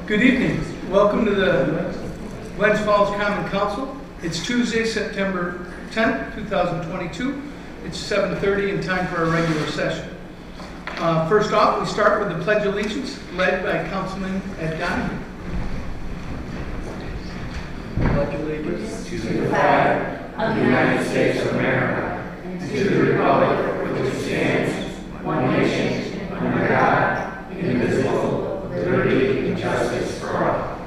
Good evening. Welcome to the Glens Common Council. It's Tuesday, September 10th, 2022. It's 7:30 and time for our regular session. First off, we start with the Pledge of Allegiance, led by Councilman Ed Donahue. Pledge allegiance to the flag of the United States of America and to the republic for which it stands, one nation, under God, indivisible, with liberty and justice for all.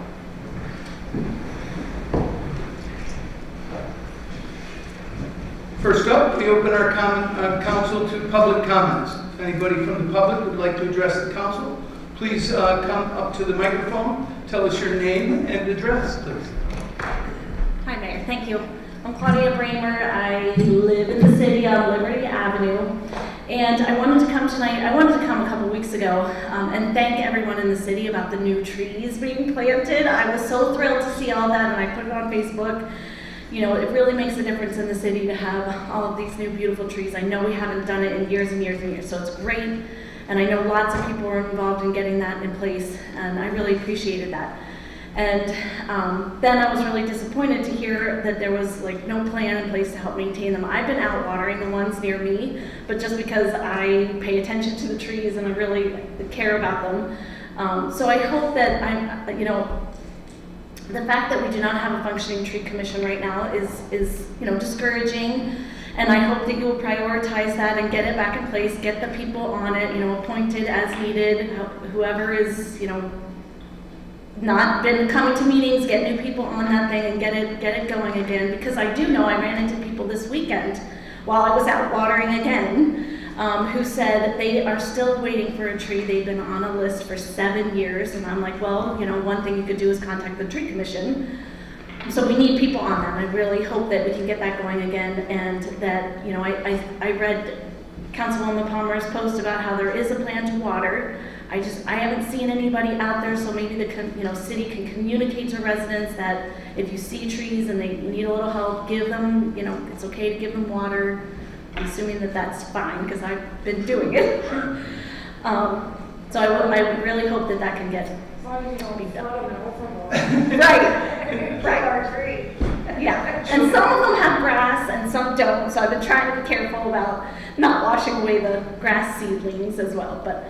First up, we open our council to public comments. If anybody from the public would like to address the council, please come up to the microphone, tell us your name and address, please. Hi, Mayor. Thank you. I'm Claudia Bramer. I live in the city on Liberty Avenue, and I wanted to come tonight. I wanted to come a couple weeks ago and thank everyone in the city about the new trees being planted. I was so thrilled to see all that, and I put it on Facebook. You know, it really makes a difference in the city to have all of these new beautiful trees. I know we haven't done it in years and years and years, so it's great. And I know lots of people were involved in getting that in place, and I really appreciated that. And then I was really disappointed to hear that there was like no plan in place to help maintain them. I've been out watering the ones near me, but just because I pay attention to the trees and I really care about them. So I hope that the fact that we do not have a functioning tree commission right now is discouraging. And I hope that you will prioritize that and get it back in place, get the people on it, appointed as needed, whoever is, not been coming to meetings, get new people on that thing and get it going again. Because I do know I ran into people this weekend while I was out watering again, who said they are still waiting for a tree. They've been on a list for 7 years, and I'm like, well, one thing you could do is contact the tree commission. So we need people on that. I really hope that we can get that going again, and that I read Councilwoman Palmer's post about how there is a plan to water. I haven't seen anybody out there, so maybe the city can communicate to residents that if you see trees and they need a little help, give them, it's okay to give them water. I'm assuming that that's fine because I've been doing it. So I really hope that that can get done. Right. Yeah, and some of them have grass and some don't, so I've been trying to be careful about not washing away the grass seedlings as well. But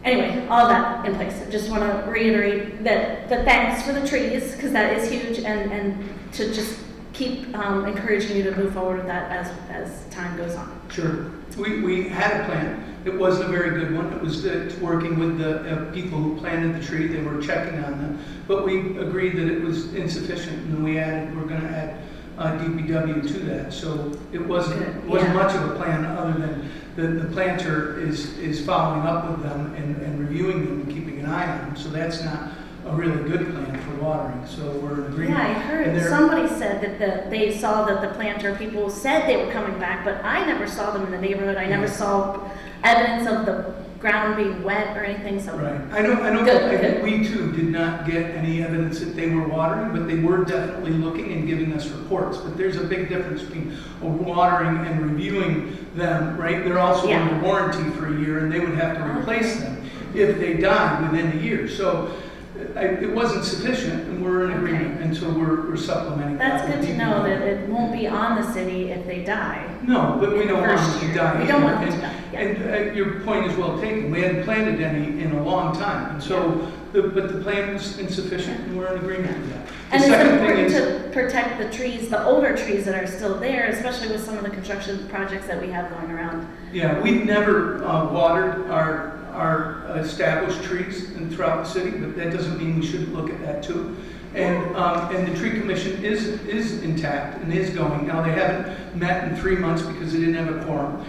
anyway, all that in place. I just want to reiterate that the thanks for the trees, because that is huge, and to just keep encouraging you to move forward with that as time goes on. Sure. We had a plan. It wasn't a very good one. It was working with the people who planted the tree. They were checking on them. But we agreed that it was insufficient, and we're going to add DPW to that. So it wasn't much of a plan other than the planter is following up with them and reviewing them and keeping an eye on them. So that's not a really good plan for watering. So we're in agreement. Yeah, I heard somebody said that they saw that the planter people said they were coming back, but I never saw them in the neighborhood. I never saw evidence of the ground being wet or anything. So right. I know. Good. We too did not get any evidence that they were watering, but they were definitely looking and giving us reports. But there's a big difference between watering and reviewing them, right? They're also under warranty for a year, and they would have to replace them if they died within a year. So it wasn't sufficient, and we're in agreement, and so we're supplementing. That's good to know that it won't be on the city if they die. No, but we don't want them to die. We don't want them to die. Yeah. And your point is well taken. We hadn't planted any in a long time, and so but the plan was insufficient, and we're in agreement with that. And it's important to protect the trees, the older trees that are still there, especially with some of the construction projects that we have going around. Yeah, we've never watered our established trees throughout the city, but that doesn't mean we shouldn't look at that too. And the tree commission is intact and is going. Now they haven't met in 3 months because they didn't have a quorum.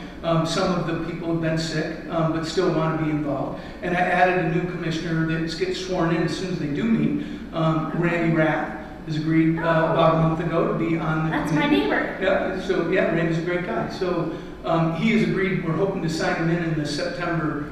Some of the people have been sick, but still want to be involved. And I added a new commissioner that gets sworn in as soon as they do meet. Randy Rath has agreed about a month ago to be on the That's committee. my neighbor. Yeah, so Randy's a great guy. So he has agreed. We're hoping to sign him in the September,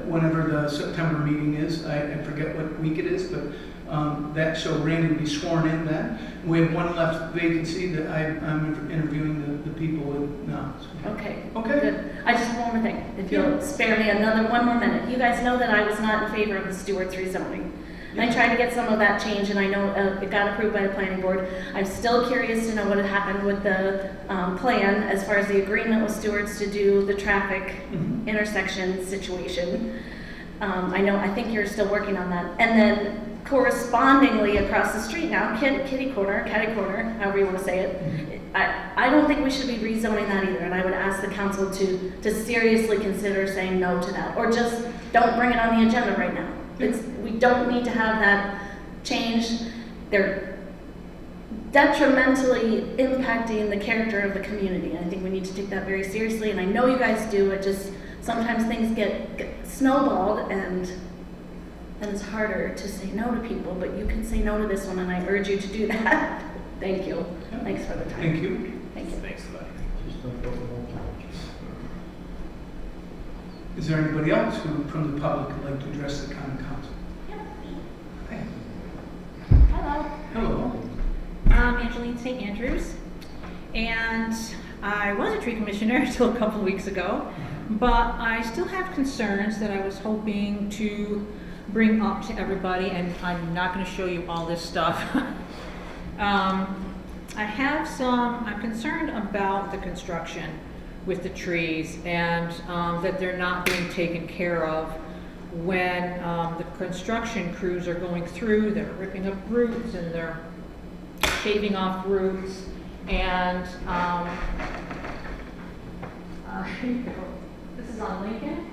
whenever the September meeting is. I forget what week it is, but that, so Randy will be sworn in then. We have one left vacancy that I'm interviewing the people with now. Okay. Okay. Good. I just have one more thing. If you'll spare me one more minute. You guys know that I was not in favor of the Stewart's rezoning. And I tried to get some of that changed, and I know it got approved by the planning board. I'm still curious to know what had happened with the plan as far as the agreement with Stewart's to do the traffic intersection situation. I think you're still working on that. And then correspondingly across the street now, catty corner, however you want to say it, I don't think we should be rezoning that either, and I would ask the council to seriously consider saying no to that, or just don't bring it on the agenda right now. We don't need to have that changed. They're detrimentally impacting the character of the community. I think we need to take that very seriously, and I know you guys do. It just, sometimes things get snowballed, and it's harder to say no to people, but you can say no to this one, and I urge you to do that. Thank you. Thanks for the time. Thank you. Thank you. Thanks, buddy. Is there anybody else who, from the public, would like to address the common council? Hey. Hello, Hello. I'm Angeline St. Andrews, and I was a tree commissioner until a couple of weeks ago, but I still have concerns that I was hoping to bring up to everybody, and I'm not going to show you all this stuff. I'm concerned about the construction with the trees, and that they're not being taken care of when the construction crews are going through. They're ripping up roots and they're shaving off roots, and here you go. This is on Lincoln.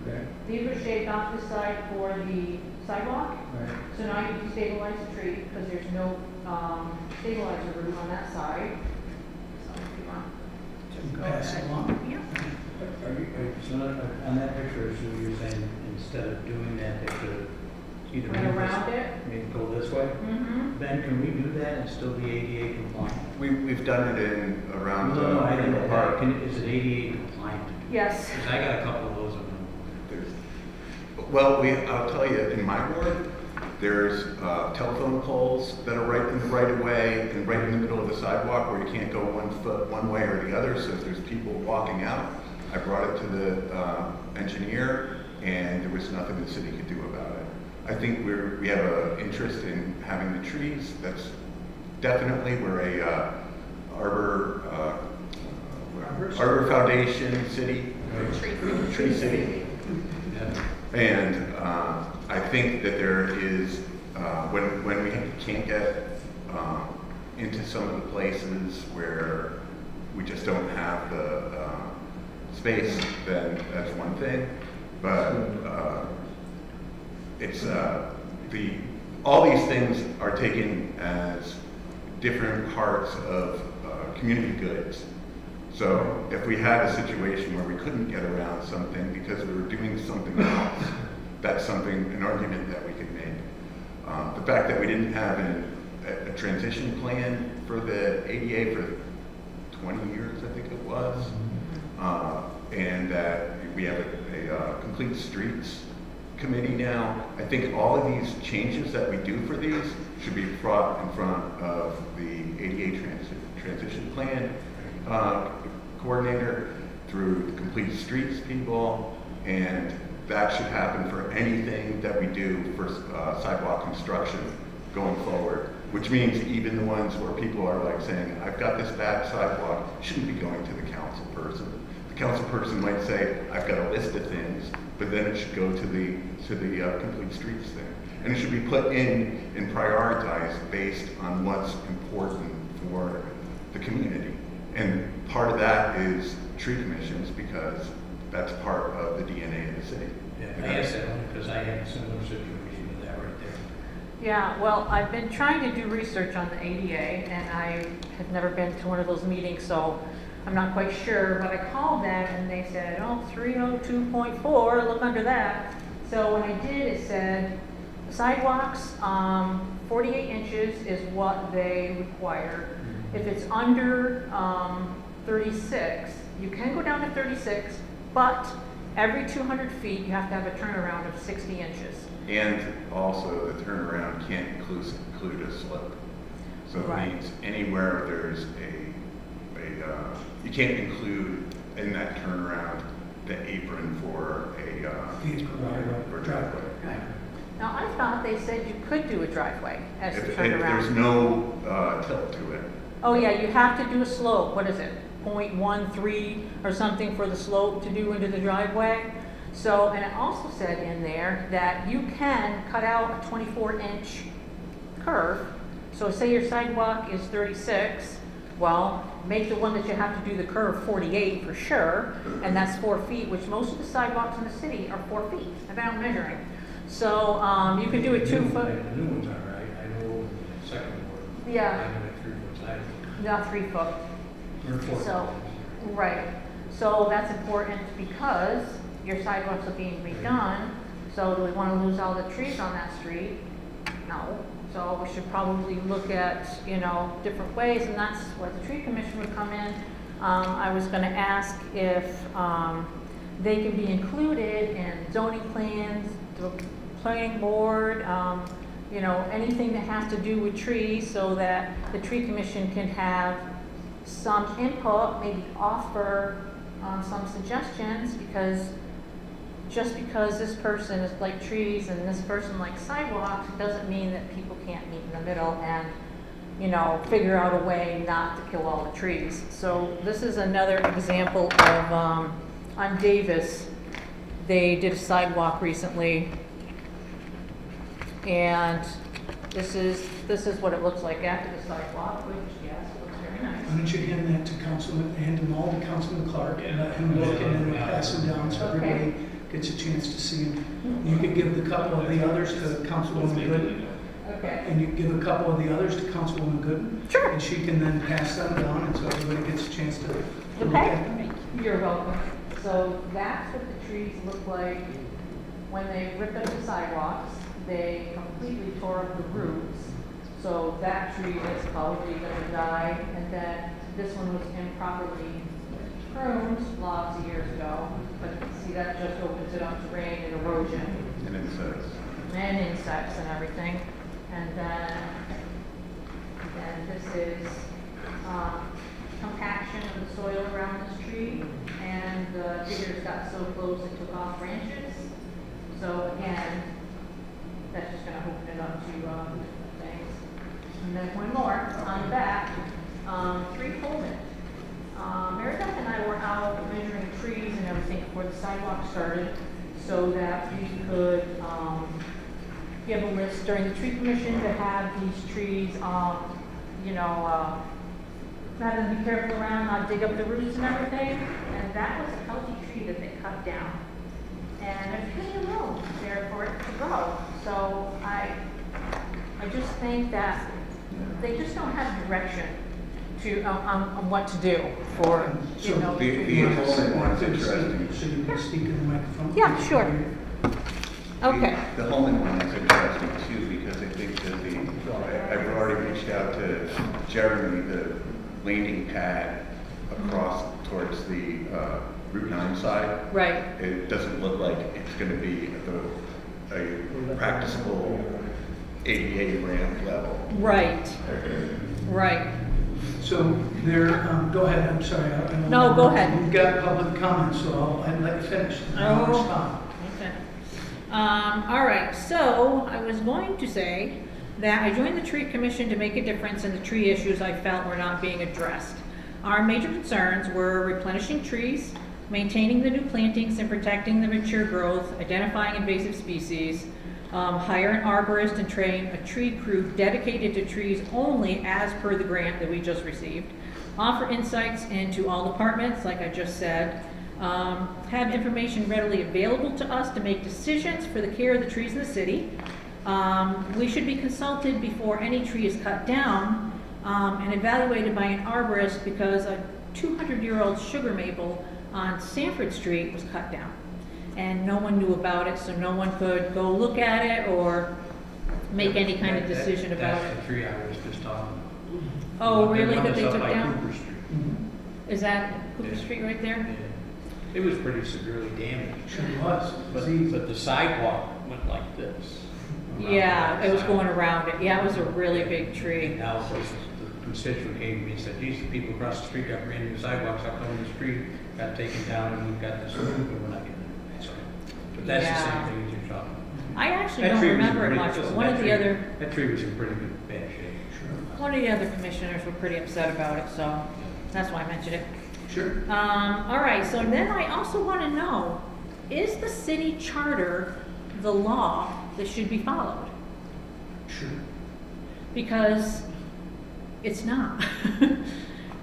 Okay. These were shaved off this side for the sidewalk. Right. So now you can stabilize the tree because there's no stabilizer root on that side. So if you want to go Pass it ahead. along. Yeah. So on that picture, so you're saying instead of doing that, they could either Run move around this- it. maybe go this way? Mm-hmm. Ben, can we do that and still be ADA compliant? We've done it in around No, I Middle didn't, Park. is it ADA compliant? Yes. Because I got a couple of those of them. Well, I'll tell you, in my ward, there's telephone poles that are right in the right of way and right in the middle of the sidewalk where you can't go 1 foot one way or the other. So if there's people walking out, I brought it to the engineer, and there was nothing the city could do about it. I think we have an interest in having the trees. That's definitely, we're a Arbor Foundation city, tree city. And I think that there is, when we can't get into some of the places where we just don't have the space, then that's one thing. But it's all these things are taken as different parts of community goods. So if we had a situation where we couldn't get around something because we were doing something else, that's an argument that we could make. The fact that we didn't have a transition plan for the ADA for 20 years, I think it was, and that we have a complete streets committee now. I think all of these changes that we do for these should be brought in front of the ADA transition plan coordinator, through the complete streets people, and that should happen for anything that we do for sidewalk construction going forward, which means even the ones where people are like saying, I've got this bad sidewalk, shouldn't be going to the council person. The council person might say, I've got a list of things, but then it should go to the complete streets thing. And it should be put in and prioritized based on what's important for the community. And part of that is tree commissions, because that's part of the DNA of the city. Yeah, I asked that only because I had a similar situation with that right there. Yeah, well, I've been trying to do research on the ADA, and I have never been to one of those meetings, so I'm not quite sure. But I called them, and they said, oh, 302.4, look under that. So when I did, it said sidewalks, 48 inches is what they require. If it's under 36, you can go down to 36, but every 200 feet, you have to have a turnaround of 60 inches. And also, the turnaround can't include a slope. So it Right. means anywhere there's you can't include in that turnaround the apron for for driveway. Now, I thought they said you could do a driveway as If a there's turnaround. no tilt to it. Oh, yeah, you have to do a slope, what is it, 0.13 or something for the slope to do into the driveway? So, and it also said in there that you can cut out a 24-inch curve. So say your sidewalk is 36, well, make the one that you have to do the curve 48 for sure, and that's 4 feet, which most of the sidewalks in the city are 4 feet, about measuring. So, you could do a 2 foot. The new ones are, I know the second ward. Yeah. I have a 3-foot side. Not 3 foot. Or 4. So, right, so that's important because your sidewalks are being redone. So do we want to lose all the trees on that street? No. So we should probably look at, different ways, and that's where the tree commission would come in. I was gonna ask if, they can be included in zoning plans, the planning board, anything that has to do with trees, so that the tree commission can have some input, maybe offer some suggestions, because just because this person is like trees and this person likes sidewalks, doesn't mean that people can't meet in the middle and, figure out a way not to kill all the trees. So this is another example of, on Davis, they did a sidewalk recently, and this is what it looks like after the sidewalk, which, yes, looks very nice. Why don't you hand that to hand them all to Councilman Clark and let him look, and then we'll pass them down so everybody gets a chance to see them. You could give the couple of the others to Councilwoman Gooden, Okay. and you give a couple of the others to Councilwoman Gooden. Sure. And she can then pass them down, and so everybody gets a chance to look Okay. at them. You're welcome. So that's what the trees look like when they ripped up the sidewalks. They completely tore up the roots. So that tree is probably gonna die. And then this one was improperly pruned lots of years ago. But you can see that just opens it up to rain and erosion And insects. and insects and everything. And then this is compaction of the soil around this tree, and the diggers got so close it took off branches. So again, that's just gonna open it up to things. And then one more on the back, tree Pullman. Meredith and I were out measuring trees and everything before the sidewalk started, so that we could give a list during the tree commission to have these trees, have them be careful around, not dig up the roots and everything. And that was a healthy tree that they cut down. And there's plenty of room there for it to grow. So I just think that they just don't have direction to, on what to do for, So The enrollment one's interesting. So you can speak in the microphone? Yeah, sure. Okay. The Holman one is interesting too, because I think that I've already reached out to Jeremy, the landing pad across towards the Route 9 side. Right. It doesn't look like it's gonna be a practicable ADA ramp level. Right. Right. So there, go ahead, I'm sorry. No, go ahead. We've got public comments, so I'd let you finish. I'll Oh. respond. Okay. All right, so I was going to say that I joined the tree commission to make a difference in the tree issues I felt were not being addressed. Our major concerns were replenishing trees, maintaining the new plantings and protecting the mature growth, identifying invasive species, hire an arborist and train a tree crew dedicated to trees only as per the grant that we just received, offer insights into all departments, like I just said, have information readily available to us to make decisions for the care of the trees in the city. We should be consulted before any tree is cut down and evaluated by an arborist, because a 200-year-old sugar maple on Sanford Street was cut down. And no one knew about it, so no one could go look at it or make any kind of decision about it. That's the tree I was just talking about. Oh, really, The one that they that's took up by down? Cooper Street. Mhm. Is that Cooper Yeah. Street right there? Yeah. It was pretty severely damaged. Sure was. But the sidewalk went like this. around Yeah, the it was sidewalk. going around it. Yeah, it was a really big And tree. now, of course, the constituent came to me and said, geez, the people across the street got brand new sidewalks out on the street, got taken down, and we've got this roof, and we're not getting it. So, but that's the Yeah. same thing as you're talking about. I actually That don't tree was in remember it pretty- much, but listen, one that of the tree- other, That tree was in pretty good, bad shape. one of the other commissioners were pretty upset about it, so that's why I mentioned it. Sure. All right, so then I also want to know, is the city charter the law that should be followed? Sure. Because it's not.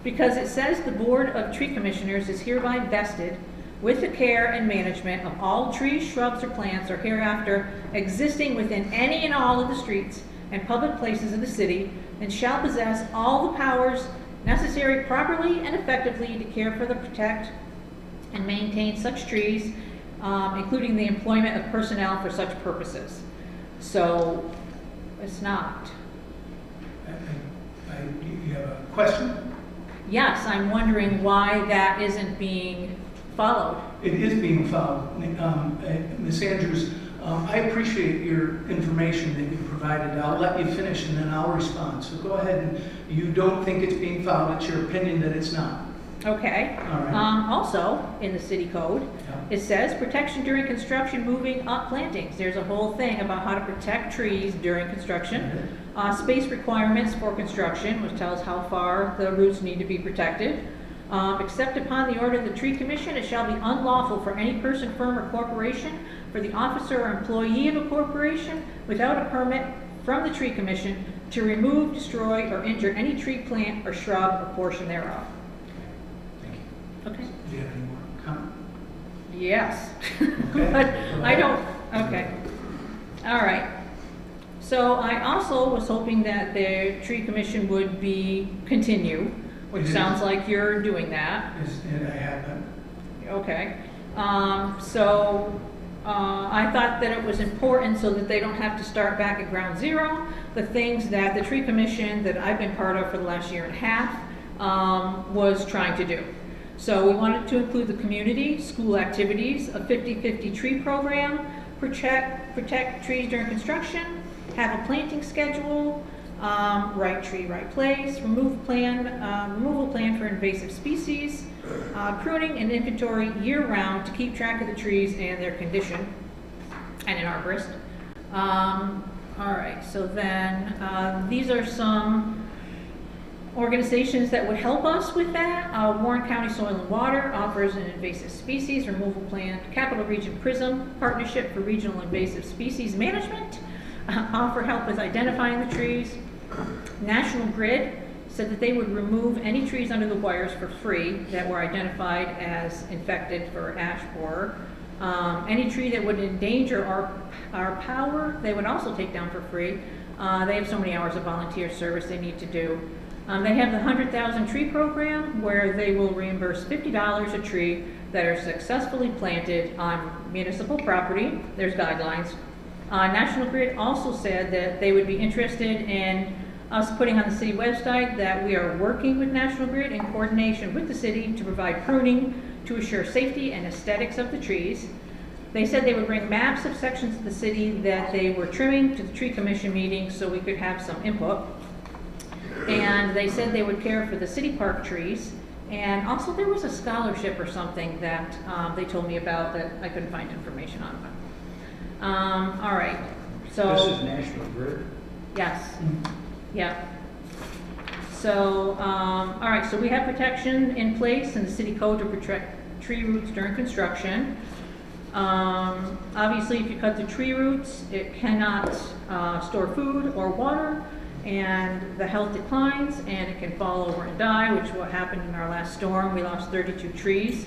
Because it says the Board of Tree Commissioners is hereby vested with the care and management of all trees, shrubs, or plants or hereafter existing within any and all of the streets and public places of the city, and shall possess all the powers necessary properly and effectively to care for, the protect, and maintain such trees, including the employment of personnel for such purposes. So, it's not. You have a question? Yes, I'm wondering why that isn't being followed. It is being followed. Ms. Andrews, I appreciate your information that you provided. I'll let you finish and then I'll respond. So go ahead, and you don't think it's being followed, it's your opinion that it's not. Okay. All right. Also, in the city code, Yeah. it says protection during construction, moving up plantings. There's a whole thing about how to protect trees during construction. Space requirements for construction, which tells how far the roots need to be protected. Except upon the order of the tree commission, it shall be unlawful for any person, firm, or corporation, for the officer or employee of a corporation, without a permit from the tree commission, to remove, destroy, or injure any tree, plant, or shrub, or portion thereof. Thank you. Okay? Do you have any more comment? Yes. Okay. But I don't, okay. All right. So I also was hoping that the tree commission would continue, which It is. sounds like you're doing that. And I have that. Okay. I thought that it was important so that they don't have to start back at ground zero. The things that the tree commission that I've been part of for the last year and a half was trying to do. So we wanted to include the community, school activities, a 50-50 tree program, protect trees during construction, have a planting schedule, right tree, right place, removal plan for invasive species, pruning and inventory year-round to keep track of the trees and their condition, and an arborist. All right, so then these are some organizations that would help us with that. Warren County Soil and Water offers an invasive species removal plan. Capital Region PRISM, Partnership for Regional Invasive Species Management, offer help with identifying the trees. National Grid said that they would remove any trees under the wires for free that were identified as infected for ash borer. Any tree that would endanger our power, they would also take down for free. They have so many hours of volunteer service they need to do. They have the 100,000 tree program where they will reimburse $50 a tree that are successfully planted on municipal property. There's guidelines. National Grid also said that they would be interested in us putting on the city website that we are working with National Grid in coordination with the city to provide pruning to assure safety and aesthetics of the trees. They said they would bring maps of sections of the city that they were trimming to the tree commission meeting so we could have some input. And they said they would care for the city park trees. And also there was a scholarship or something that they told me about that I couldn't find information on. All right, so. This is National Grid. Yes, yeah. So, all right, so we have protection in place in the city code to protect tree roots during construction. Obviously, if you cut the tree roots, it cannot store food or water, and the health declines, and it can fall over and die, which is what happened in our last storm. We lost 32 trees.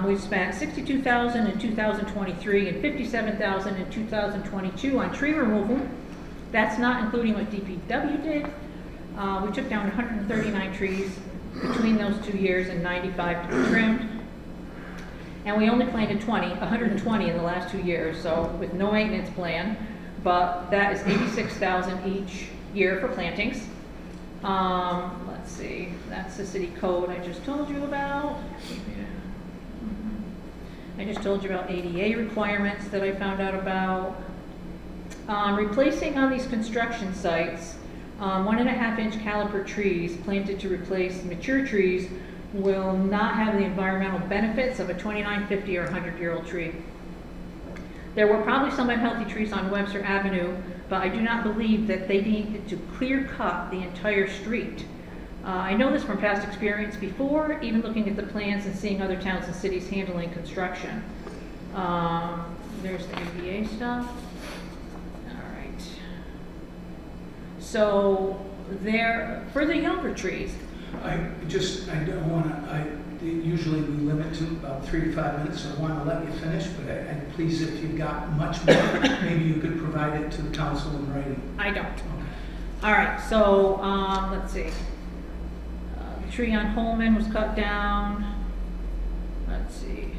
We've spent $62,000 in 2023 and $57,000 in 2022 on tree removal. That's not including what DPW did. We took down 139 trees between those 2 years and 95 to be trimmed. And we only planted 120 in the last 2 years, so with no maintenance plan. But that is $86,000 each year for plantings. Let's see, that's the city code I just told you about. I just told you about ADA requirements that I found out about. Replacing on these construction sites, 1.5-inch caliper trees planted to replace mature trees will not have the environmental benefits of a 29, 50, or 100-year-old tree. There were probably some unhealthy trees on Webster Avenue, but I do not believe that they needed to clear cut the entire street. I know this from past experience before, even looking at the plans and seeing other towns and cities handling construction. There's the ADA stuff. All right. So for the younger trees, I don't wanna, usually we limit to about 3 to 5 minutes, so I wanna let you finish, but please, if you've got much more, maybe you could provide it to the council in writing. I don't. Okay. All right, so let's see. The tree on Holman was cut down. Let's see.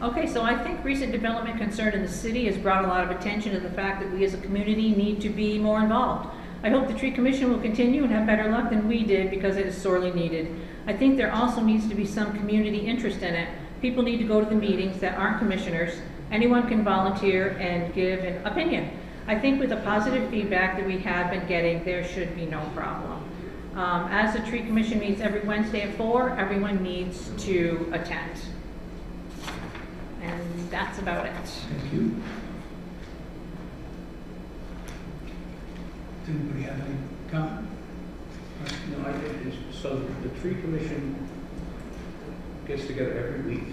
Okay, so I think recent development concern in the city has brought a lot of attention to the fact that we as a community need to be more involved. I hope the tree commission will continue and have better luck than we did because it is sorely needed. I think there also needs to be some community interest in it. People need to go to the meetings that aren't commissioners. Anyone can volunteer and give an opinion. I think with the positive feedback that we have been getting, there should be no problem. As the tree commission meets every Wednesday at 4, everyone needs to attend. And that's about it. Thank you. Does anybody have any comment? No, I think so the tree commission gets together every week?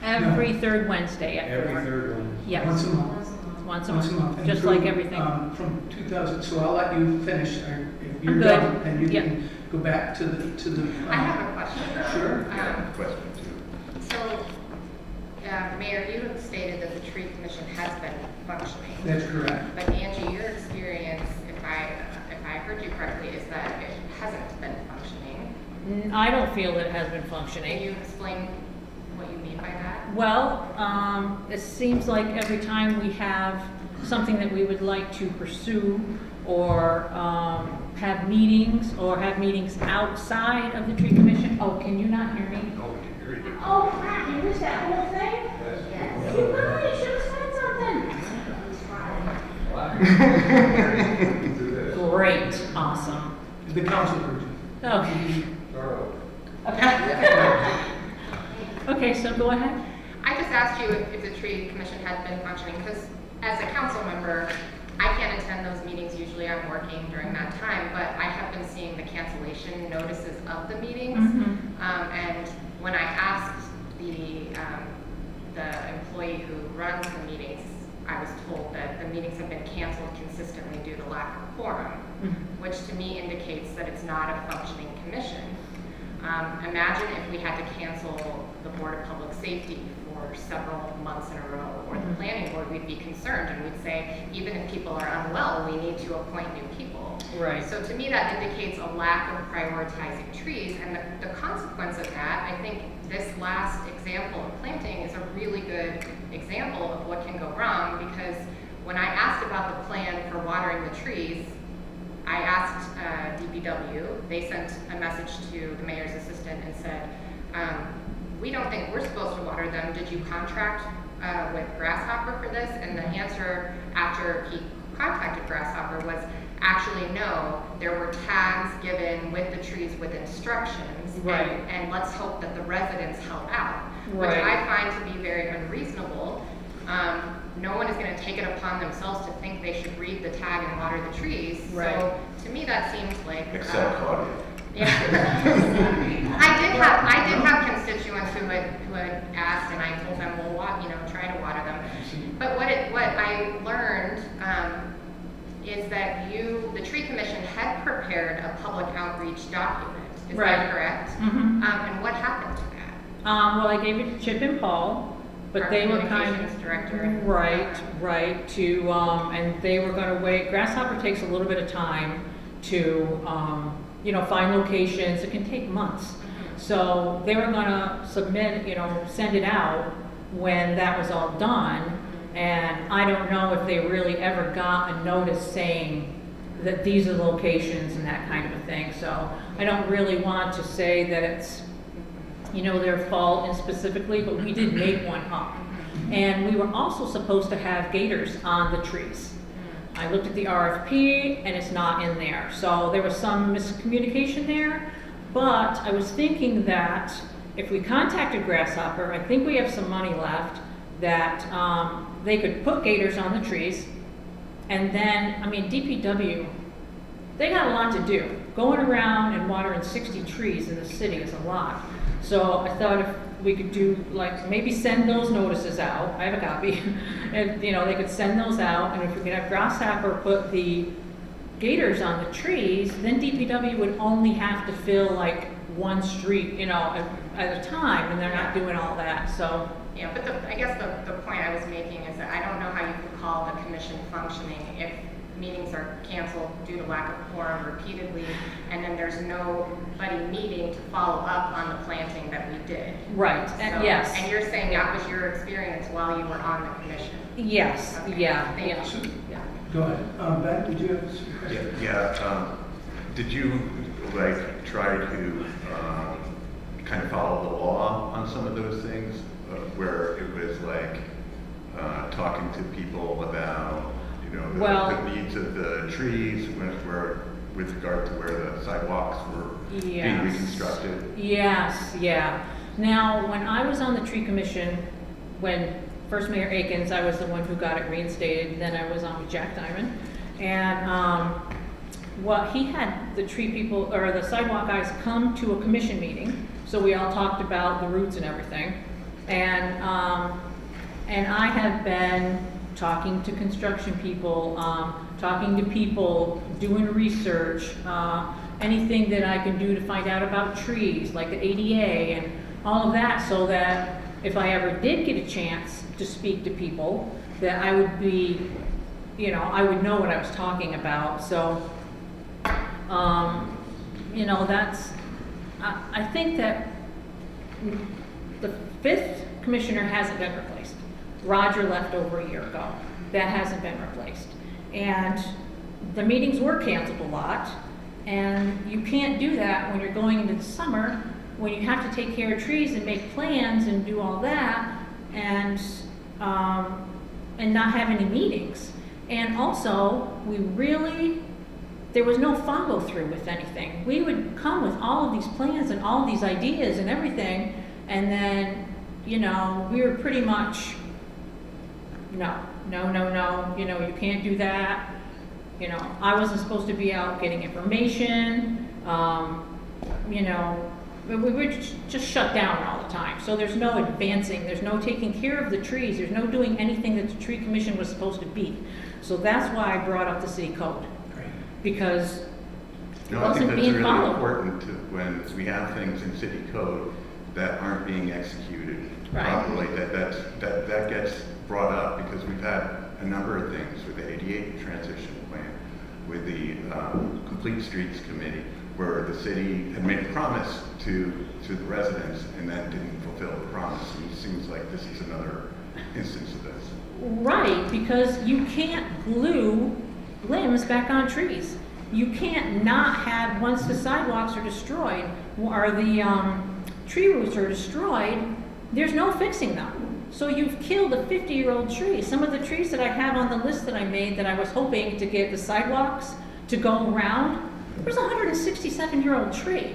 Every third Wednesday at 4. Every third one? Yes. Once a month. Once a Once a month, month. And just through, like everything. From 2000, so I'll let you finish. If you're I'm good. done, then you Yep. can go back to the. I have a question. Sure. Question two. So, Mayor, you have stated that the tree commission has been functioning. That's correct. But Angie, your experience, if I heard you correctly, is that it hasn't been functioning. I don't feel that it has been Can functioning. you explain what you mean by that? Well, it seems like every time we have something that we would like to pursue or have meetings outside of the tree commission. Oh, can you not hear me? Oh, we can hear you. Oh, crap, you missed that whole thing? Yes. You really should have said something. Great, awesome. The council version. Okay. Okay. Okay, so go ahead. I just asked you if the tree commission had been functioning, because as a council member, I can't attend those meetings. Usually I'm working during that time, but I have been seeing the cancellation notices of the meetings. And when I asked the employee who runs the meetings, I was told that the meetings have been canceled consistently due to lack of quorum, which to me indicates that it's not a functioning commission. Imagine if we had to cancel the Board of Public Safety for several months in a row, or the planning board, we'd be concerned and we'd say, even if people are unwell, we need to appoint new people. Right. So to me, that indicates a lack of prioritizing trees, and the consequence of that, I think this last example of planting is a really good example of what can go wrong, because when I asked about the plan for watering the trees, I asked DPW, they sent a message to the mayor's assistant and said, we don't think we're supposed to water them. Did you contract with Grasshopper for this? And the answer after he contacted Grasshopper was, actually no, there were tags given with the trees with instructions. Right. And let's hope that the residents help out, Right. which I find to be very unreasonable. No one is going to take it upon themselves to think they should read the tag and water the trees. Right. So to me, that seems like Except Claudia. yeah. I did have constituents who had asked, and I told them, well, try to water them. But what I learned is that the tree commission had prepared a public outreach document. Is Right. that correct? Mm-hmm. And what happened to that? Well, I gave it to Chip and Paul, but Our they were communications director. right, to, and they were gonna wait. Grasshopper takes a little bit of time to, find locations. It can take months. So they were gonna submit, send it out when that was all done. And I don't know if they really ever got a notice saying, that these are the locations and that kind of a thing. So I don't really want to say that it's, you know, their fault and specifically, but we did make one up. And we were also supposed to have gators on the trees. I looked at the RFP and it's not in there. So there was some miscommunication there, but I was thinking that if we contacted Grasshopper, I think we have some money left, that they could put gators on the trees. And then, I mean, DPW, they got a lot to do. Going around and watering 60 trees in the city is a lot. So I thought if we could do, like, maybe send those notices out. I have a copy. And, you know, they could send those out, and if we could have Grasshopper put the gators on the trees, then DPW would only have to fill like one street, you know, at a time, and they're not doing all that, so. Yeah, but I guess the point I was making is that I don't know how you could call the commission functioning if meetings are canceled due to lack of quorum repeatedly, and then there's nobody meeting to follow up on the planting that we did. Right, and yes. And you're saying that was your experience while you were on the commission? Yes, Okay, yeah, thank yeah. you. Yeah. Go ahead. Ben, did you have some questions? Did you like try to kind of follow the law on some of those things, where it was like talking to people about, you know, the needs of the trees, with regard to where the sidewalks were being reconstructed? Yes, yeah. Now, when I was on the tree commission, when first Mayor Akins, I was the one who got it reinstated, then I was on with Jack Diamond. And what he had the tree people, or the sidewalk guys, come to a commission meeting, so we all talked about the routes and everything. And I have been talking to construction people, talking to people, doing research, anything that I can do to find out about trees, like the ADA and all of that, so that if I ever did get a chance to speak to people, that I would be, you know, I would know what I was talking about. So, you know, that's, I think that the 5th commissioner hasn't been replaced. Roger left over a year ago. That hasn't been replaced. And the meetings were canceled a lot, and you can't do that when you're going into the summer, when you have to take care of trees and make plans and do all that, and not have any meetings. And also, there was no follow through with anything. We would come with all of these plans and all of these ideas and everything, and then, you know, we were pretty much, no, you know, you can't do that. You know, I wasn't supposed to be out getting information, you know, we were just shut down all the time. So there's no advancing, there's no taking care of the trees, there's no doing anything that the tree commission was supposed to be. So that's why I brought up the city code, because it I think wasn't that's being really followed. important when we have things in city code that aren't being executed properly, that gets brought up, because we've had a number of things with the 88 transition plan, with the Complete Streets Committee, where the city had made a promise to the residents and then didn't fulfill the promise. And it seems like this is another instance of this. Right, because you can't glue limbs back on trees. You can't not have, once the sidewalks are destroyed, or the tree roots are destroyed, there's no fixing them. So you've killed a 50-year-old tree. Some of the trees that I have on the list that I made that I was hoping to get the sidewalks to go around, there's a 167-year-old tree.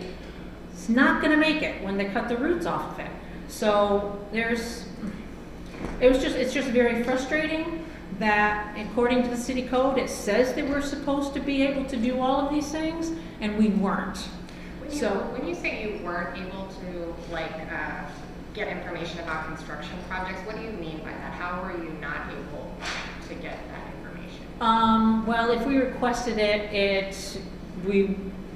It's not gonna make it when they cut the roots off of it. So it's just very frustrating that according to the city code, it says that we're supposed to be able to do all of these things, and we weren't. When you say you weren't able to, like, get information about construction projects, what do you mean by that? How were you not able to get that information? Well, if we requested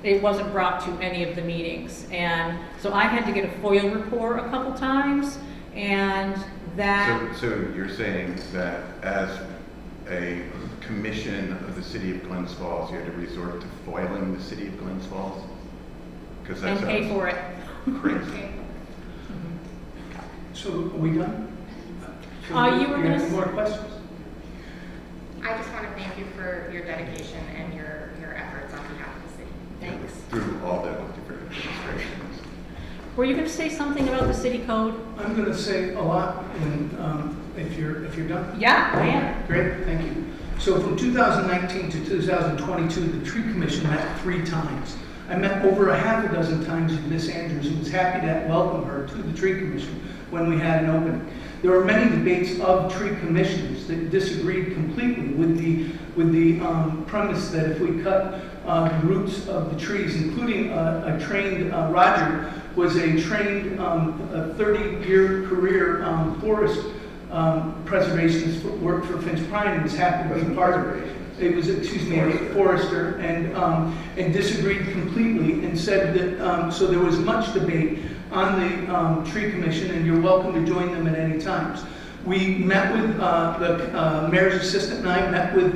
it wasn't brought to any of the meetings. And so I had to get a FOIA report a couple times, and that... So you're saying that as a commission of the city of Glens Falls, you had to resort to foiling the city of Glens Falls? And pay for it. Crazy. So are we done? You were have gonna any more questions? I just want to thank you for your dedication and your efforts on behalf of the city. Thanks. Through all the different administrations. Were you going to say something about the city code? I'm going to say a lot, and if you're done. Yeah, I am. Great, thank you. So from 2019 to 2022, the tree commission met 3 times. I met over a half a dozen times with Miss Andrews and was happy to welcome her to the tree commission when we had an opening. There were many debates of tree commissioners that disagreed completely with the premise that if we cut the roots of the trees, including a trained, Roger was a trained 30-year career forest preservationist, worked for Finch Pine and was happy to be part of it. It was, excuse me, a forester, and disagreed completely and said that, so there was much debate on the tree commission, and you're welcome to join them at any times. We met with the mayor's assistant, and I met with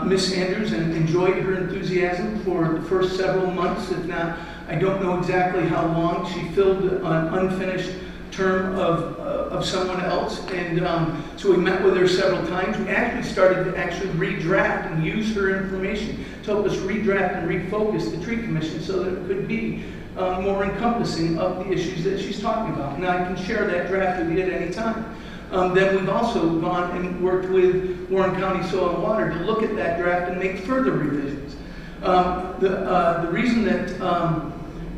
Miss Andrews and enjoyed her enthusiasm for the first several months, if not, I don't know exactly how long. She filled an unfinished term of someone else, and so we met with her several times. We actually started to redraft and use her information to help us redraft and refocus the tree commission so that it could be more encompassing of the issues that she's talking about. And I can share that draft with you at any time. Then we've also gone and worked with Warren County Soil and Water to look at that draft and make further revisions. The reason that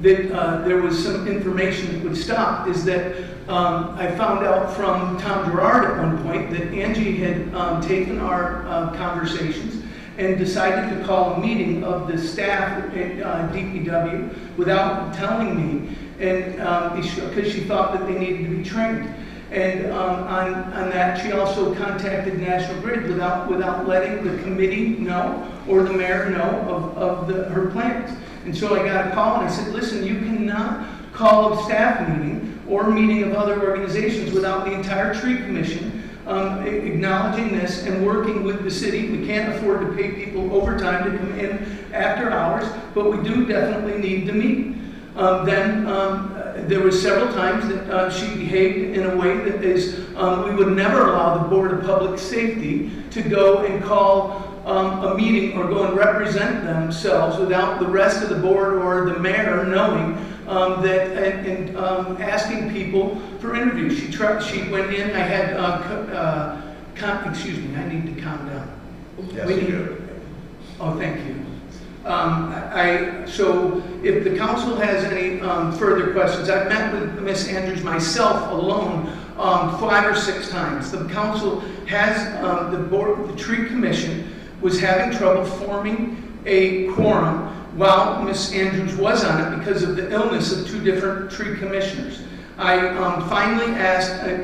there was some information that would stop is that I found out from Tom Gerard at one point that Angie had taken our conversations and decided to call a meeting of the staff at DPW without telling me, and because she thought that they needed to be trained. And on that, she also contacted National Grid without letting the committee know or the mayor know of her plans. And so I got a call and I said, listen, you cannot call a staff meeting or meeting of other organizations without the entire tree commission acknowledging this and working with the city. We can't afford to pay people overtime to come in after hours, but we do definitely need to meet. There were several times that she behaved in a way that is, we would never allow the Board of Public Safety to go and call a meeting or go and represent themselves without the rest of the board or the mayor knowing that and asking people for interviews. She went in. I had excuse me. I need to calm down. Yes, you do. Oh, thank you. So if the council has any further questions, I've met with Miss Andrews myself alone 5 or 6 times. The council has the tree commission was having trouble forming a quorum while Miss Andrews was on it because of the illness of 2 different tree commissioners. I finally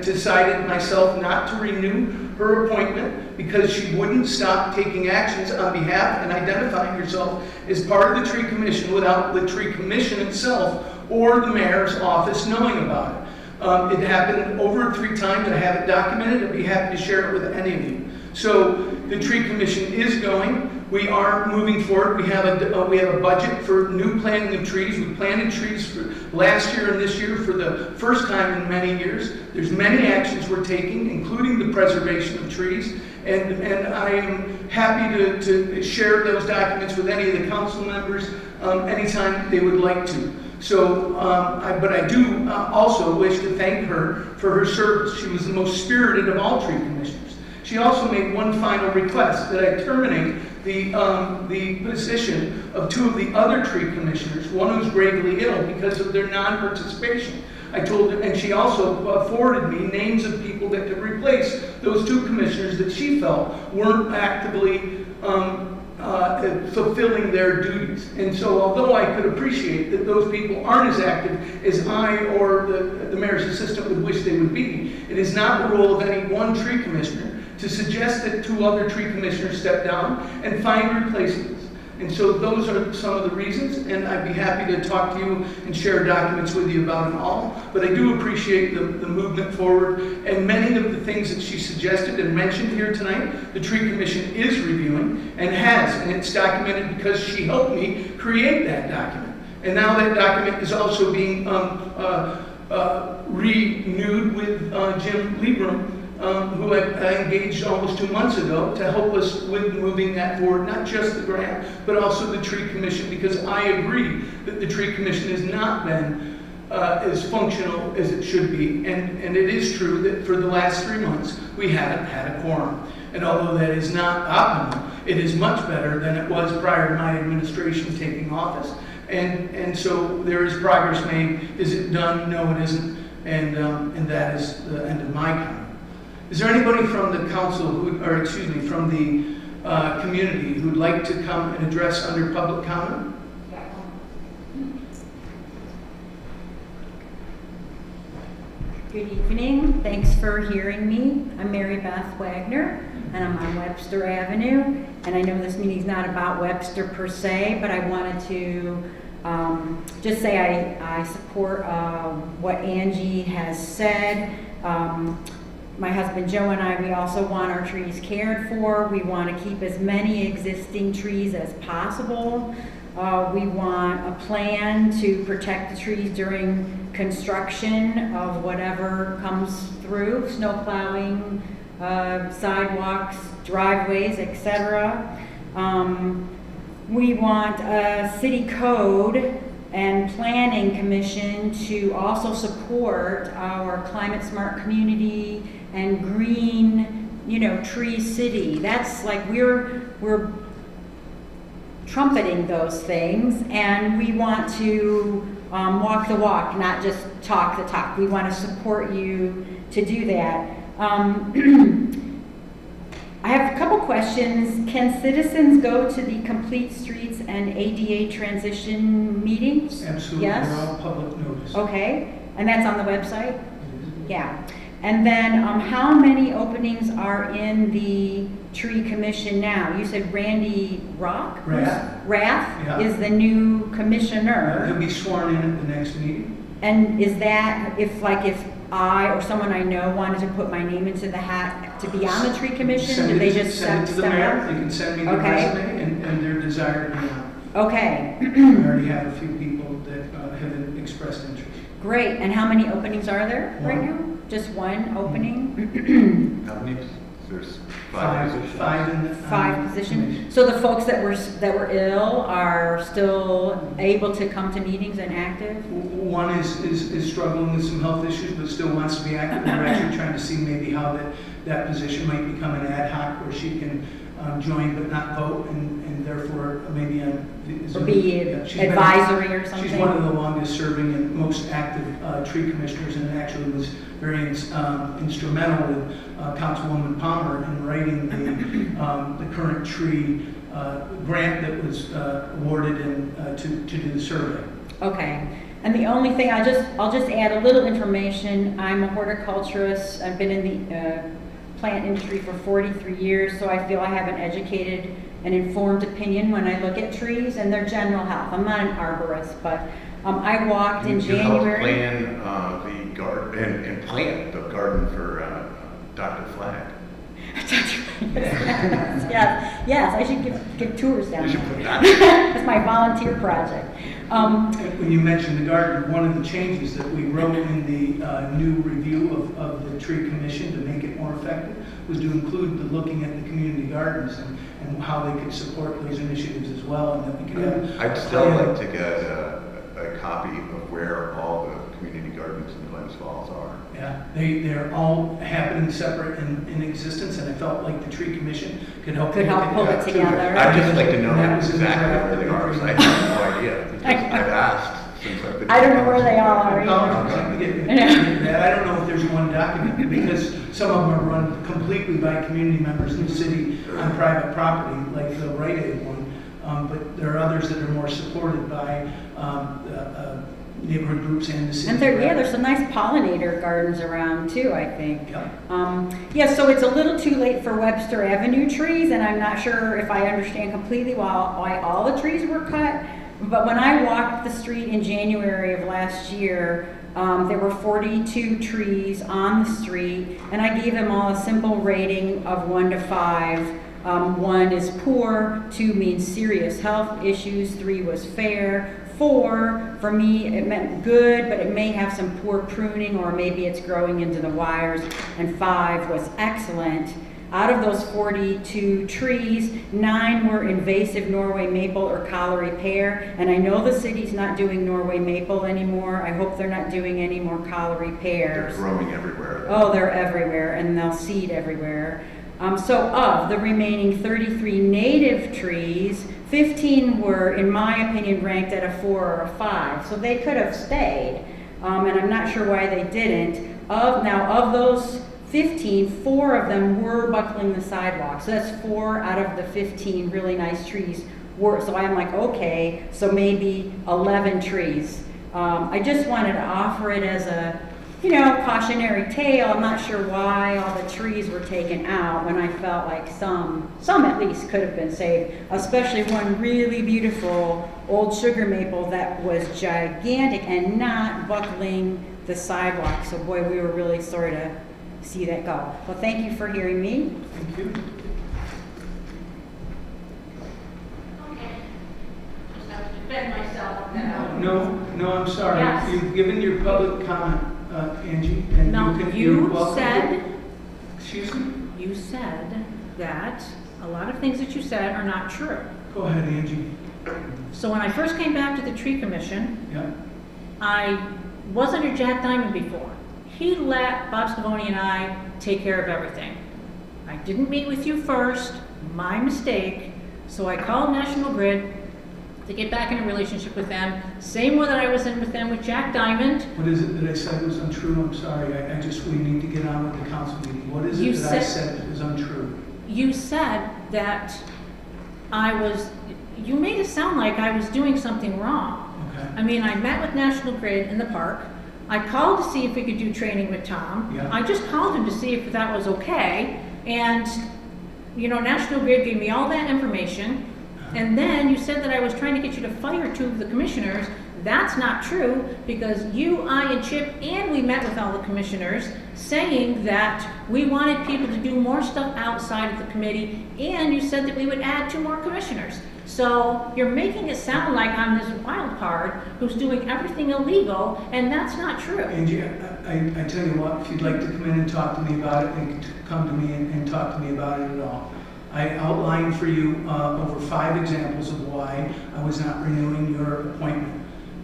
decided myself not to renew her appointment because she wouldn't stop taking actions on behalf and identifying herself as part of the tree commission without the tree commission itself or the mayor's office knowing about it. It happened over 3 times. I have it documented. I'd be happy to share it with any of you. So the tree commission is going. We are moving forward. We have a budget for new planting of trees. We planted trees for last year and this year for the first time in many years. There's many actions we're taking, including the preservation of trees. And I am happy to share those documents with any of the council members anytime they would like to. So, but I do also wish to thank her for her service. She was the most spirited of all tree commissioners. She also made one final request that I terminate the position of 2 of the other tree commissioners, one who's gravely ill because of their non-participation. I told her, and she also forwarded me names of people that could replace those 2 commissioners that she felt weren't actively fulfilling their duties. And so although I could appreciate that those people aren't as active as I or the mayor's assistant would wish they would be, it is not the role of any one tree commissioner to suggest that 2 other tree commissioners step down and find replacements. And so those are some of the reasons, and I'd be happy to talk to you and share documents with you about them all. But I do appreciate the movement forward, and many of the things that she suggested and mentioned here tonight, the Tree Commission is reviewing and has, and it's documented because she helped me create that document. And now that document is also being renewed with Jim Liebram who I engaged almost 2 months ago to help us with moving that forward, not just the grant, but also the tree commission, because I agree that the tree commission has not been as functional as it should be. And it is true that for the last 3 months, we haven't had a quorum. And although that is not optimal, it is much better than it was prior to my administration taking office. And so there is progress made. Is it done? No, it isn't. And that is the end of my comment. Is there anybody from the council, from the community who'd like to come and address under public comment? Good evening. Thanks for hearing me. I'm Mary Beth Wagner, and I'm on Webster Avenue. And I know this meeting's not about Webster per se, but I wanted to just say I support what Angie has said. My husband Joe and I, we also want our trees cared for. We want to keep as many existing trees as possible. We want a plan to protect the trees during construction of whatever comes through, snow plowing, sidewalks, driveways, etc. We want a city code and planning commission to also support our climate smart community and green, tree city. That's like we're trumpeting those things, and we want to walk the walk, not just talk the talk. We want to support you to do that. I have a couple questions. Can citizens go to the Complete Streets and ADA transition meetings? Absolutely. Yes? They're all public notice. Okay, and that's on the website? Yeah. And then how many openings are in the tree commission now? You said Randy Rath. Yeah. Is the new commissioner. He'll be sworn in at the next meeting. And is that if I or someone I know wanted to put my name into the hat to be on the tree commission, do they just send it to the mayor? up? You can send me the Okay. resume and their desire to be on. Okay. I already have a few people that have expressed interest. Great. And how many openings are there right One. now? Just one opening? How many? There's five positions. Five in the Five positions. So the folks that were ill are still able to come to meetings and active? One is struggling with some health issues, but still wants to be active. We're actually trying to see maybe how that position might become an ad hoc where she can join but not vote, and therefore maybe Or be advisory or something? She's one of the longest serving and most active tree commissioners, and actually was very instrumental with Councilwoman Palmer in writing the current tree grant that was awarded to do the survey. Okay. And the only thing, I'll just add a little information. I'm a horticulturist. I've been in the plant industry for 43 years, so I feel I have an educated and informed opinion when I look at trees and their general health. I'm not an arborist, but I walked in January. You helped plan the garden and plant the garden for Dr. Flagg. Yes, I should give tours down You should there. put that. That's my volunteer project. When you mentioned the garden, one of the changes that we wrote in the new review of the tree commission to make it more effective was to include the looking at the community gardens and how they could support those initiatives as well, and that we could have. I'd still like to get a copy of where all the community gardens in Glens Falls are. Yeah, they're all happening separate in existence, and I felt like the tree commission could help. Could help pull it together. I'd just like to know That was in the exactly draft where they that we are, because I created. have no idea, because I've asked since I've been. I don't know where they all are I don't know if there's one document, because some of them are run completely by community members in the city on private property, like the Rite Aid one. But there are others that are more supported by neighborhood groups and the city. And there's some nice pollinator gardens around too, I think. Yeah. So it's a little too late for Webster Avenue trees, and I'm not sure if I understand completely why all the trees were cut. But when I walked the street in January of last year, there were 42 trees on the street, and I gave them all a simple rating of 1 to 5. 1 is poor, 2 means serious health issues, 3 was fair, 4, for me, it meant good, but it may have some poor pruning, or maybe it's growing into the wires, and 5 was excellent. Out of those 42 trees, 9 were invasive Norway maple or Callery pear, and I know the city's not doing Norway maple anymore. I hope they're not doing any more Callery pears. They're growing everywhere. Oh, they're everywhere, and they'll seed everywhere. So of the remaining 33 native trees, 15 were, in my opinion, ranked at a 4 or a 5. So they could have stayed, and I'm not sure why they didn't. Of those 15, 4 of them were buckling the sidewalk. So that's 4 out of the 15 really nice trees were. So I'm like, okay, so maybe 11 trees. I just wanted to offer it as a, cautionary tale. I'm not sure why all the trees were taken out when I felt like some at least could have been saved, especially one really beautiful old sugar maple that was gigantic and not buckling the sidewalk. So boy, we were really sorry to see that go. Well, thank you for hearing me. Thank you. Okay. Just have to defend myself now. No, I'm sorry. Yes. You've given your public comment, Angie, and No, you're you welcome to- said, Excuse me? you said that a lot of things that you said are not true. Go ahead, Angie. So when I first came back to the tree commission, Yeah. I was under Jack Diamond before. He let Bob Scavone and I take care of everything. I didn't meet with you first, my mistake, so I called National Grid to get back in a relationship with them. Same way that I was in with them with Jack Diamond. What is it that I said was untrue? I'm sorry. We need to get on with the council meeting. What is You it that I said- said that was untrue? You said that you made it sound like I was doing something wrong. Okay. I mean, I met with National Grid in the park. I called to see if we could do training with Tom. Yeah. I just called him to see if that was okay. And, National Grid gave me all that information. And then you said that I was trying to get you to fire 2 of the commissioners. That's not true, because you, I, and Chip, and we met with all the commissioners saying that we wanted people to do more stuff outside of the committee, and you said that we would add 2 more commissioners. So you're making it sound like I'm this wild card who's doing everything illegal, and that's not true. Angie, I tell you what, if you'd like to come in and talk to me about it, then come to me and talk to me about it at all. I outlined for you over 5 examples of why I was not renewing your appointment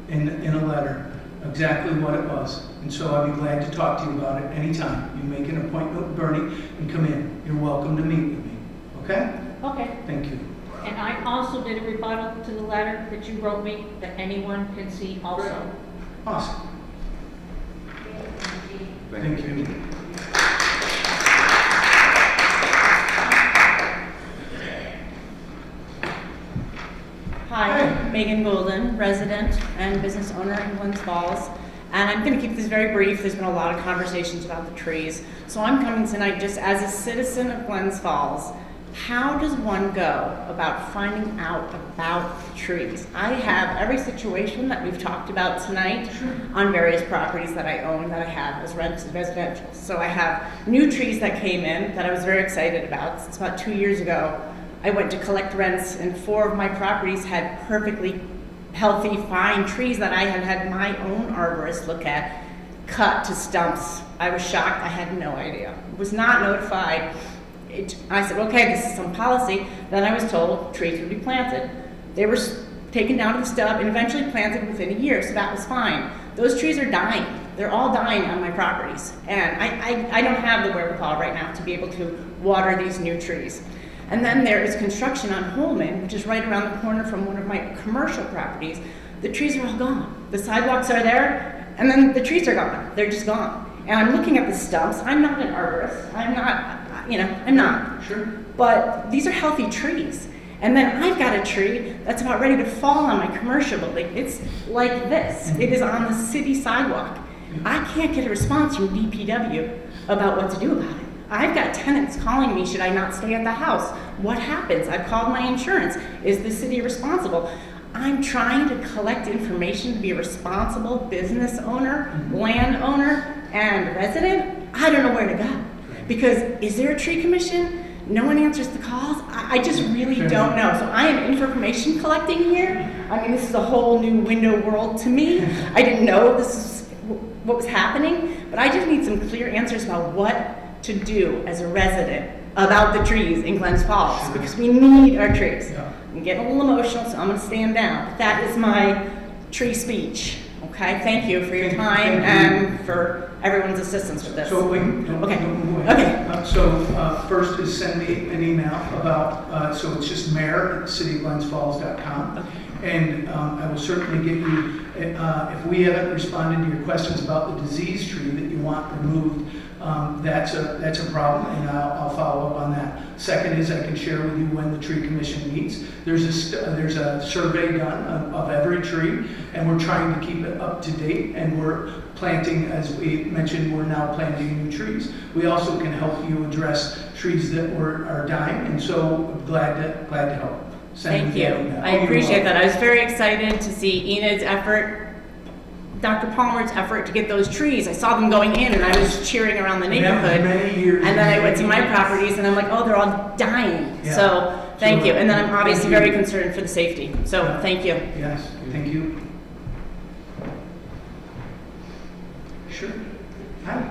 in a letter, exactly what it was. And so I'd be glad to talk to you about it anytime. You make an appointment with Bernie and come in. You're welcome to meet with me. Okay? Okay. Thank you. And I also did a rebuttal to the letter that you wrote me that anyone can see also. Awesome. Thank you. Hi, I'm Megan Golden, resident and business owner in Glens Falls. And I'm going to keep this very brief. There's been a lot of conversations about the trees. So I'm coming tonight just as a citizen of Glens Falls. How does one go about finding out about the trees? I have every situation that we've talked about tonight on various properties that I own, that I have as residential. So I have new trees that came in that I was very excited about. It's about 2 years ago. I went to collect rents, and 4 of my properties had perfectly healthy, fine trees that I had had my own arborist look at, cut to stumps. I was shocked. I had no idea. Was not notified. I said, okay, this is some policy. Then I was told trees would be planted. They were taken down to the stub and eventually planted within a year, so that was fine. Those trees are dying. They're all dying on my properties. And I don't have the wherewithal right now to be able to water these new trees. And then there is construction on Holman, which is right around the corner from one of my commercial properties. The trees are all gone. The sidewalks are there, and then the trees are gone. They're just gone. And I'm looking at the stumps. I'm not an arborist. I'm not. Sure. But these are healthy trees. And then I've got a tree that's about ready to fall on my commercial building. It's like this. It is on the city sidewalk. I can't get a response from DPW about what to do about it. I've got tenants calling me, should I not stay at the house? What happens? I've called my insurance. Is the city responsible? I'm trying to collect information to be a responsible business owner, landowner, and resident. I don't know where to go. Because is there a tree commission? No one answers the calls. I just really don't know. So I am information collecting here. I mean, this is a whole new window world to me. I didn't know this is what was happening, but I just need some clear answers about what to do as a resident about the trees in Glens Falls, because we need our trees. Yeah. I'm getting a little emotional, so I'm gonna stand down. But that is my tree speech, okay? Thank you for your time and for everyone's assistance with this. So wait, don't Okay. move away. Okay. First is send me an email about, so it's just mayor@cityofglensfalls.com. And I will certainly get you, if we haven't responded to your questions about the disease tree that you want removed, that's a problem, and I'll follow up on that. Second is I can share with you when the tree commission meets. There's a survey done of every tree, and we're trying to keep it up to date, and we're planting, as we mentioned, we're now planting new trees. We also can help you address trees that are dying, and so glad to help. Send Thank me you. that email. I appreciate that. I was very excited to see Enid's effort, Dr. Palmer's effort to get those trees. I saw them going in and I was cheering around the neighborhood. Many years. And then I went to my properties and I'm like, oh, they're all dying. Yeah. So, thank you. And then I'm obviously Thank you. very concerned for the safety. So, Yeah. thank you. Yes, thank you. Sure. Hi.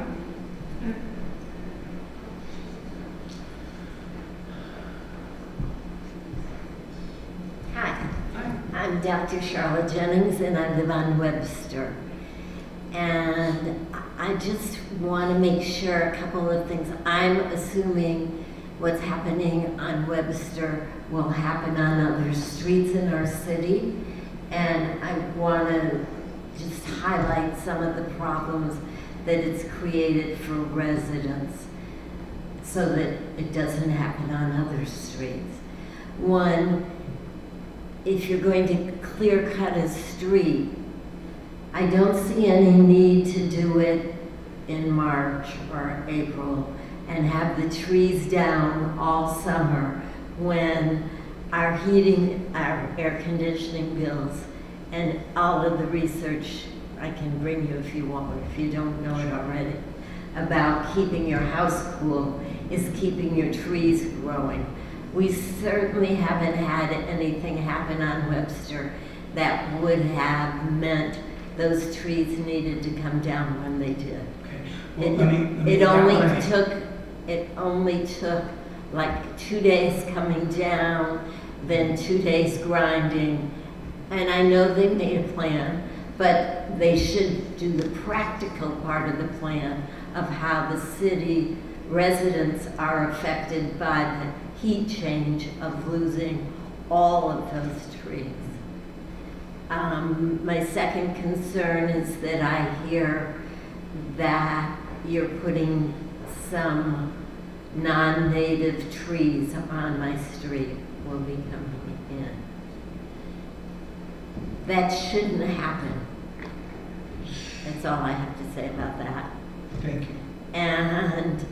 Hi, Hi. I'm Dr. Charlotte Jennings and I live on Webster. And I just want to make sure a couple of things. I'm assuming what's happening on Webster will happen on other streets in our city. And I want to just highlight some of the problems that it's created for residents so that it doesn't happen on other streets. One, if you're going to clear cut a street, I don't see any need to do it in March or April and have the trees down all summer when our heating, our air conditioning bills, and all of the research I can bring you if you want, if you don't know it already, about keeping your house cool is keeping your trees growing. We certainly haven't had anything happen on Webster that would have meant those trees needed to come down when they did. Okay. Well, let me It only took like 2 days coming down, then 2 days grinding. And I know they made a plan, but they should do the practical part of the plan of how the city residents are affected by the heat change of losing all of those trees. My second concern is that I hear that you're putting some non-native trees on my street will be coming in. That shouldn't happen. That's all I have to say about that. Thank you. And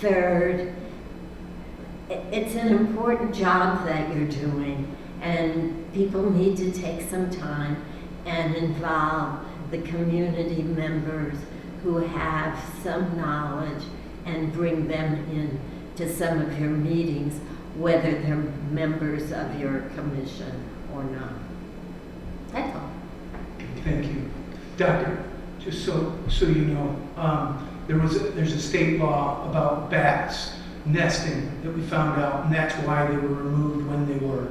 third, it's an important job that you're doing, and people need to take some time and involve the community members who have some knowledge and bring them in to some of your meetings, whether they're members of your commission or not. That's all. Thank you. Doctor, just so you know, there's a state law about bats nesting that we found out, and that's why they were removed when they were.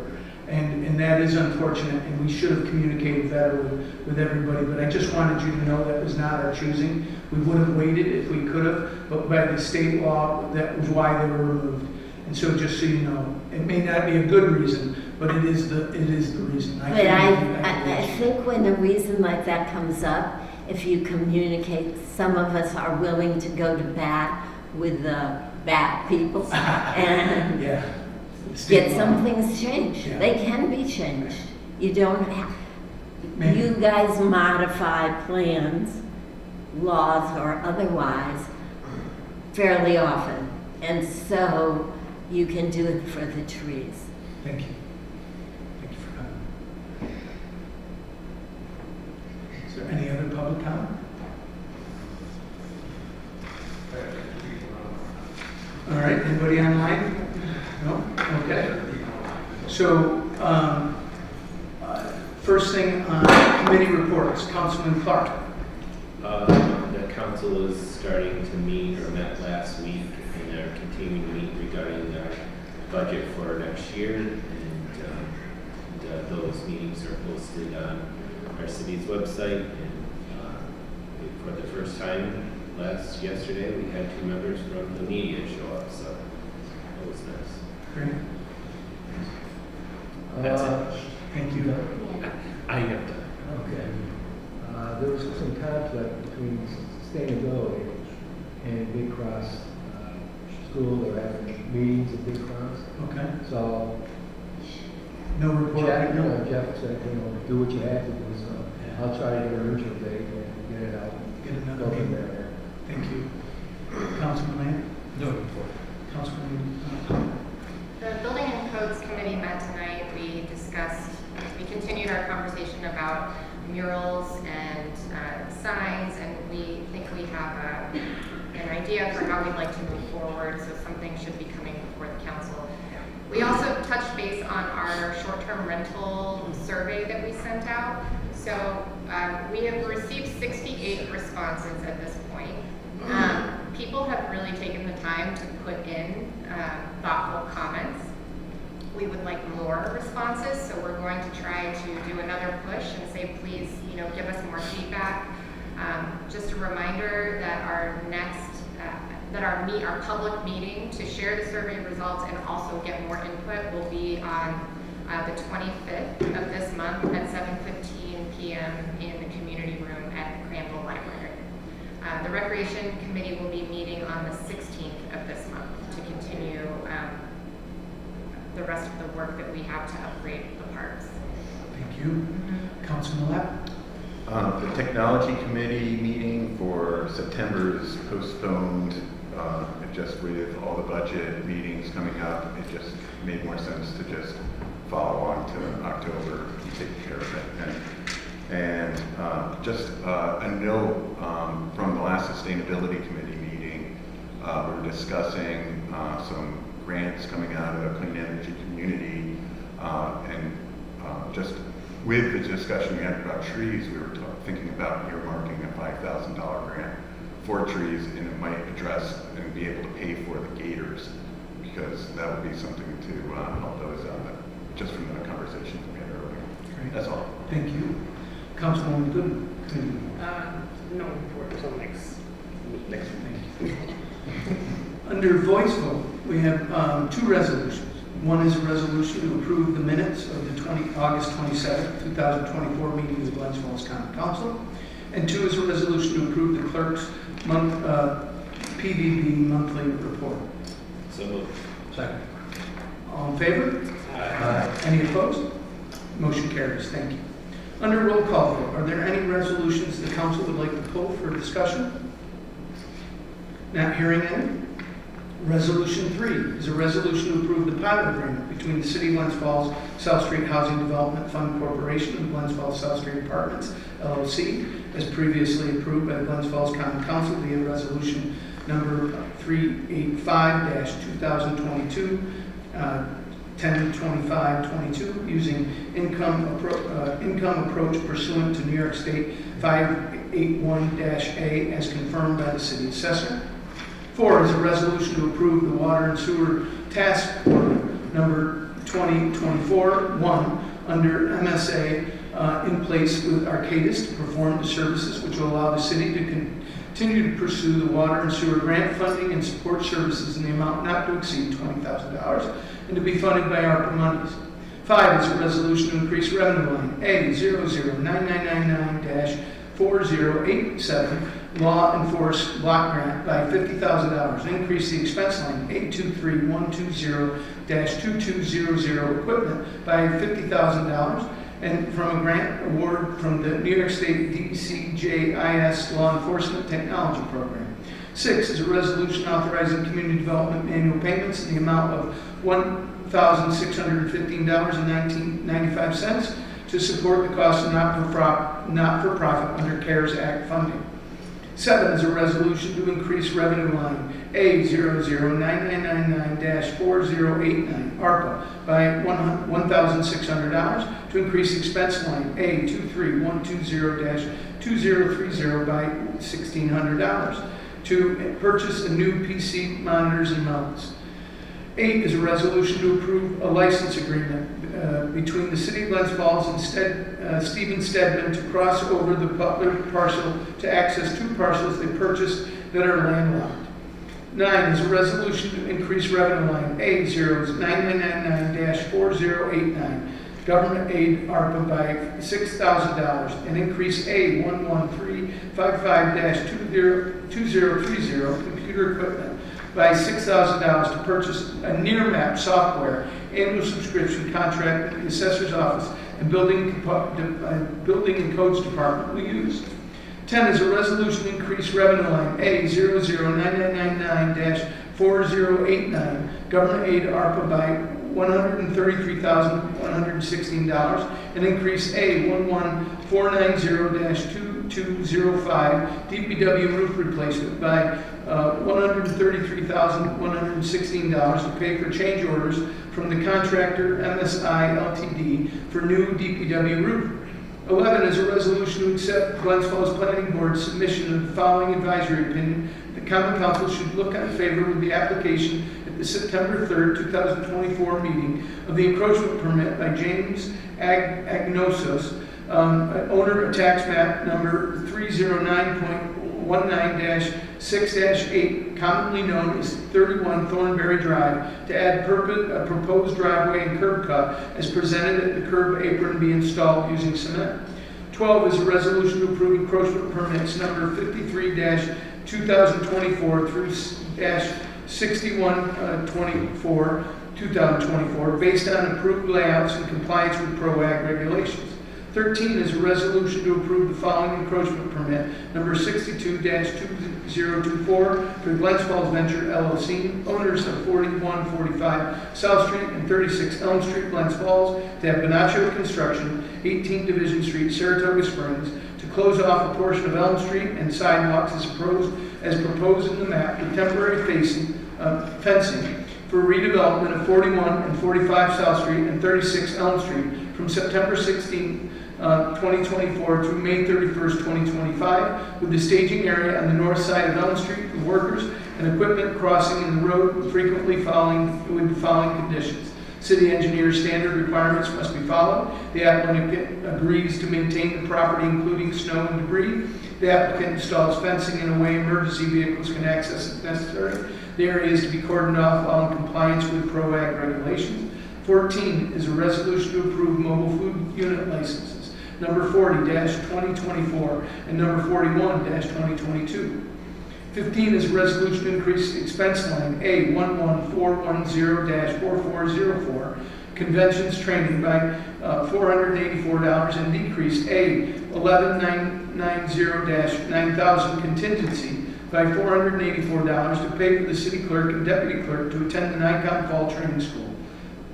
And that is unfortunate, and we should have communicated better with everybody, but I just wanted you to know that was not our choosing. We would have waited if we could have, but by the state law, that was why they were removed. And so just so you know, it may not be a good reason, but it is the reason. But I think when a reason like that comes up, if you communicate, some of us are willing to go to bat with the bat people and yeah. get some things changed. Yeah. They can be changed. You don't have, Maybe. you guys modify plans, laws or otherwise, fairly often. And so you can do it for the trees. Thank you. Thank you for coming. Is there any other public comment? All right, anybody online? No? Okay. So, first thing on committee reports, Councilman Clark. The council is starting to meet, or met last week, and they're continuing to meet regarding the budget for next year. And those meetings are posted on our city's website. And for the first time yesterday, we had 2 members from the media show up, so that was nice. Great. That's it. Thank you. I have done. Okay. There was some conflict between sustainability and Big Cross School. They're having meetings at Big Cross. Okay. So No report right now? Jeff said, do what you have to do. So I'll try to get an original date and get it out. Get another Go from meeting. there. Thank you. Councilman Lamb? No report. Councilman, The Building and Codes Committee met tonight. We continued our conversation about murals and signs, and we think we have an idea for how we'd like to move forward, so something should be coming before the council. We also touched base on our short-term rental survey that we sent out. So we have received 68 responses at this point. People have really taken the time to put in thoughtful comments. We would like more responses, so we're going to try to do another push and say, please, give us more feedback. Just a reminder that our public meeting to share the survey results and also get more input will be on the 25th of this month at 7:15 p.m. in the community room at Crandall Library. The Recreation Committee will be meeting on the 16th of this month to continue the rest of the work that we have to upgrade the parks. thank you. Councilman Lapp? The Technology Committee meeting for September is postponed. Just with all the budget meetings coming up, it just made more sense to just follow on to October and take care of it. And just a note from the last Sustainability Committee meeting, we were discussing some grants coming out of the Clean Energy Community, and just with the discussion we had about trees, we were thinking about earmarking a $5,000 grant for trees, and it might address and be able to pay for the gators, because that would be something to help those out, just from the conversations we had earlier. Great. That's all. Thank you. Councilwoman Good? No report until next Thank you. Under voice vote, we have 2 resolutions. One is a resolution to approve the minutes of the August 27th, 2024 meeting of the Glens Falls County Council. And 2 is a resolution to approve the clerk's PVB monthly report. So moved. Second. All in favor? Aye. Any opposed? Motion carries. Thank you. Under roll call vote, are there any resolutions the council would like to pull for discussion? Not hearing any. Resolution 3 is a resolution to approve the pilot agreement between the City of Glens Falls South Street Housing Development Fund Corporation and Glens Falls South Street Apartments, LLC, as previously approved by the Glens Falls County Council via resolution number 385-2022, 102522, using income approach pursuant to New York State 581-A as confirmed by the City Assessor. 4 is a resolution to approve the Water and Sewer Task Order number 2024-1 under MSA in place with Arcadis to perform the services which will allow the city to continue to pursue the water and sewer grant funding and support services in the amount not to exceed $20,000 and to be funded by ARPA monies. 5 is a resolution to increase revenue line A009999-4087 Law Enforced Block Grant by $50,000. Increase the expense line A23120-2200 Equipment by $50,000, and from a grant award from the New York State DCJIS Law Enforcement Technology Program. 6 is a resolution authorizing community development annual payments in the amount of $1,615.95 to support the cost of not-for-profit under CARES Act funding. 7 is a resolution to increase revenue line A009999-4089 ARPA by $1,600 to increase expense line A23120-2030 by $1,600 to purchase a new PC monitors and mounts. 8 is a resolution to approve a license agreement between the City of Glens Falls and Stephen Stedman to cross over the Butler parcel to access 2 parcels they purchased that are landlocked. 9 is a resolution to increase revenue line A09999-4089, government aid ARPA by $6,000, and increase A11355-2030 computer equipment by $6,000 to purchase a near-map software annual subscription contract that the Assessor's Office and Building and Codes Department will use. 10 is a resolution to increase revenue line A0099999-4089, government aid ARPA by $133,116, and increase A11490-2205 DPW roof replacement by $133,116 to pay for change orders from the contractor MSI Ltd. for new DPW roof. 11 is a resolution to accept Glens Falls Planning Board's submission of the following advisory opinion. The Common Council should look on favor with the application at the September 3rd, 2024 meeting of the encroachment permit by James Agnosos, owner of tax map number 309.19-6-8, commonly known as 31 Thornberry Drive, to add a proposed driveway and curb cut as presented at the curb apron be installed using cement. 12 is a resolution to approve encroachment permits number 53-2024 through -6124 2024 based on approved layouts in compliance with PRO-AG regulations. 13 is a resolution to approve the following encroachment permit, number 62-2024 for Glens Falls Venture LLC, owners of 4145 South Street and 36 Elm Street, Glens Falls, to have Bonacho Construction, 18 Division Street, Saratoga Springs, to close off a portion of Elm Street and sidewalks as proposed in the map with temporary fencing for redevelopment of 41 and 45 South Street and 36 Elm Street from September 16, 2024 through May 31st, 2025, with the staging area on the north side of Elm Street for workers and equipment crossing in the road frequently with the following conditions. City engineer standard requirements must be followed. The applicant agrees to maintain the property including snow and debris. The applicant installs fencing in a way emergency vehicles can access if necessary. The area is to be cordoned off while in compliance with PRO-AG regulations. 14 is a resolution to approve mobile food unit licenses, number 40-2024 and number 41-2022. 15 is a resolution to increase expense line A11410-4404, conventions training by $484 and decrease A11990-9000 contingency by $484 to pay for the city clerk and deputy clerk to attend the NICOM Fall Training School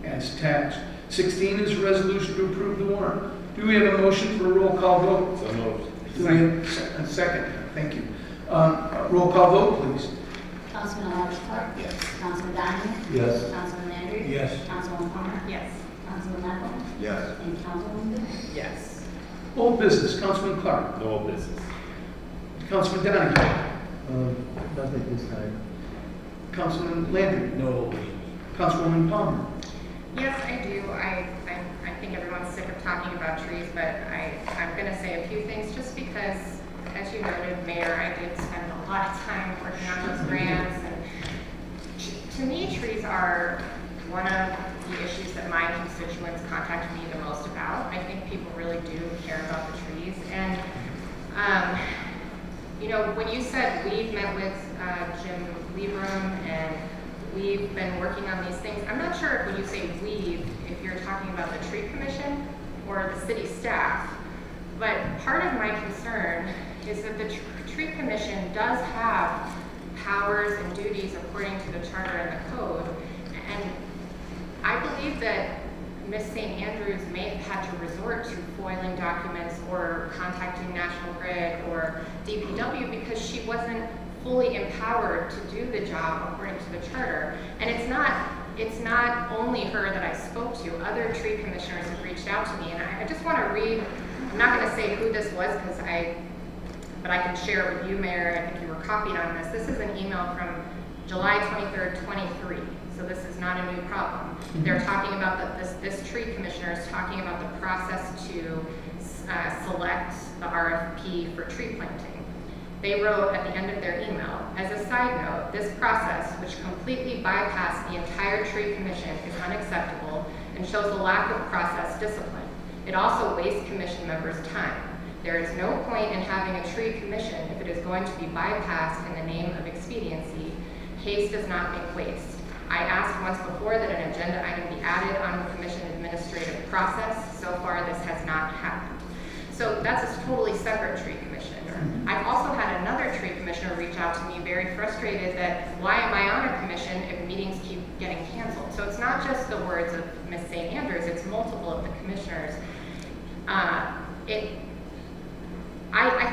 as attached. 16 is a resolution to approve the warrant. Do we have a motion for a roll call vote? So moved. Do we have a second? Thank you. Roll call vote, please. Councilman Alex Clark? Yes. Councilman Donahue? Yes. Councilman Landry? Yes. Councilwoman Palmer? Yes. Councilman Lepel? Yes. And Councilwoman Good? Yes. Old business, Councilman Clark. No business. Councilman Donahue. Nothing this time. Councilman Landry. No. Councilwoman Palmer. Yes, I do. I think everyone's sick of talking about trees, but I'm going to say a few things just because, as you noted, Mayor, I did spend a lot of time working on those grants. And to me, trees are one of the issues that my constituents contact me the most about. I think people really do care about the trees. And, you know, when you said we've met with Jim Liebram and we've been working on these things, I'm not sure if when you say we've, if you're talking about the tree commission or the city staff, but part of my concern is that the tree commission does have powers and duties according to the charter and the code, and I believe that Ms. St. Andrews may have had to resort to foiling documents or contacting National Grid or DPW because she wasn't fully empowered to do the job according to the charter. And it's not it's not only her that I spoke to. Other tree commissioners have reached out to me, and I just want to read. I'm not going to say who this was but I can share it with you, Mayor. I think you were copied on this. This is an email from July 23rd, 23. So this is not a new problem. They're talking about this tree commissioner is talking about the process to select the RFP for tree planting. They wrote at the end of their email, as a side note, this process, which completely bypassed the entire tree commission, is unacceptable and shows a lack of process discipline. It also wastes commission members' time. There is no point in having a tree commission if it is going to be bypassed in the name of expediency. Haste does not make waste. I asked once before that an agenda item be added on the commission administrative process. So far, this has not happened. So that's a totally separate tree commissioner. I've also had another tree commissioner reach out to me very frustrated that why am I on a commission if meetings keep getting canceled? So it's not just the words of Ms. St. Andrews, it's multiple of the commissioners. I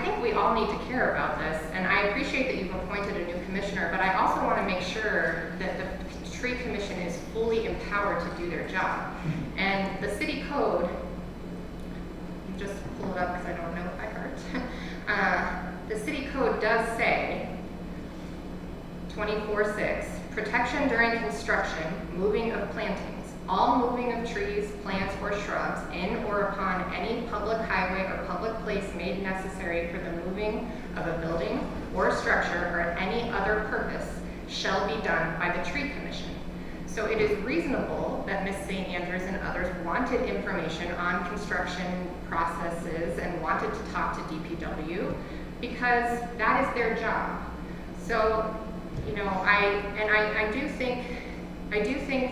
think we all need to care about this, and I appreciate that you've appointed a new commissioner, but I also want to make sure that the tree commission is fully empowered to do their job. And the city code, just pull it up because I don't know it by heart. The city code does say, 24:6, protection during construction, moving of plantings. All moving of trees, plants, or shrubs in or upon any public highway or public place made necessary for the moving of a building or structure or any other purpose shall be done by the tree commission. So it is reasonable that Ms. St. Andrews and others wanted information on construction processes and wanted to talk to DPW because that is their job. So, you know, I do think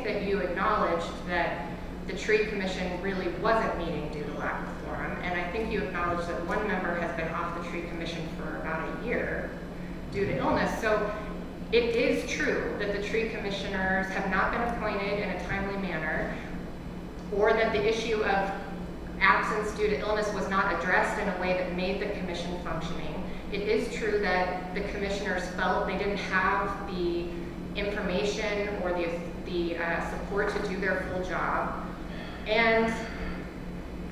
that you acknowledged that the tree commission really wasn't meeting due to lack of quorum, and I think you acknowledged that one member has been off the tree commission for about a year due to illness. So it is true that the tree commissioners have not been appointed in a timely manner, or that the issue of absence due to illness was not addressed in a way that made the commission functioning. It is true that the commissioners felt they didn't have the information or the support to do their full job. And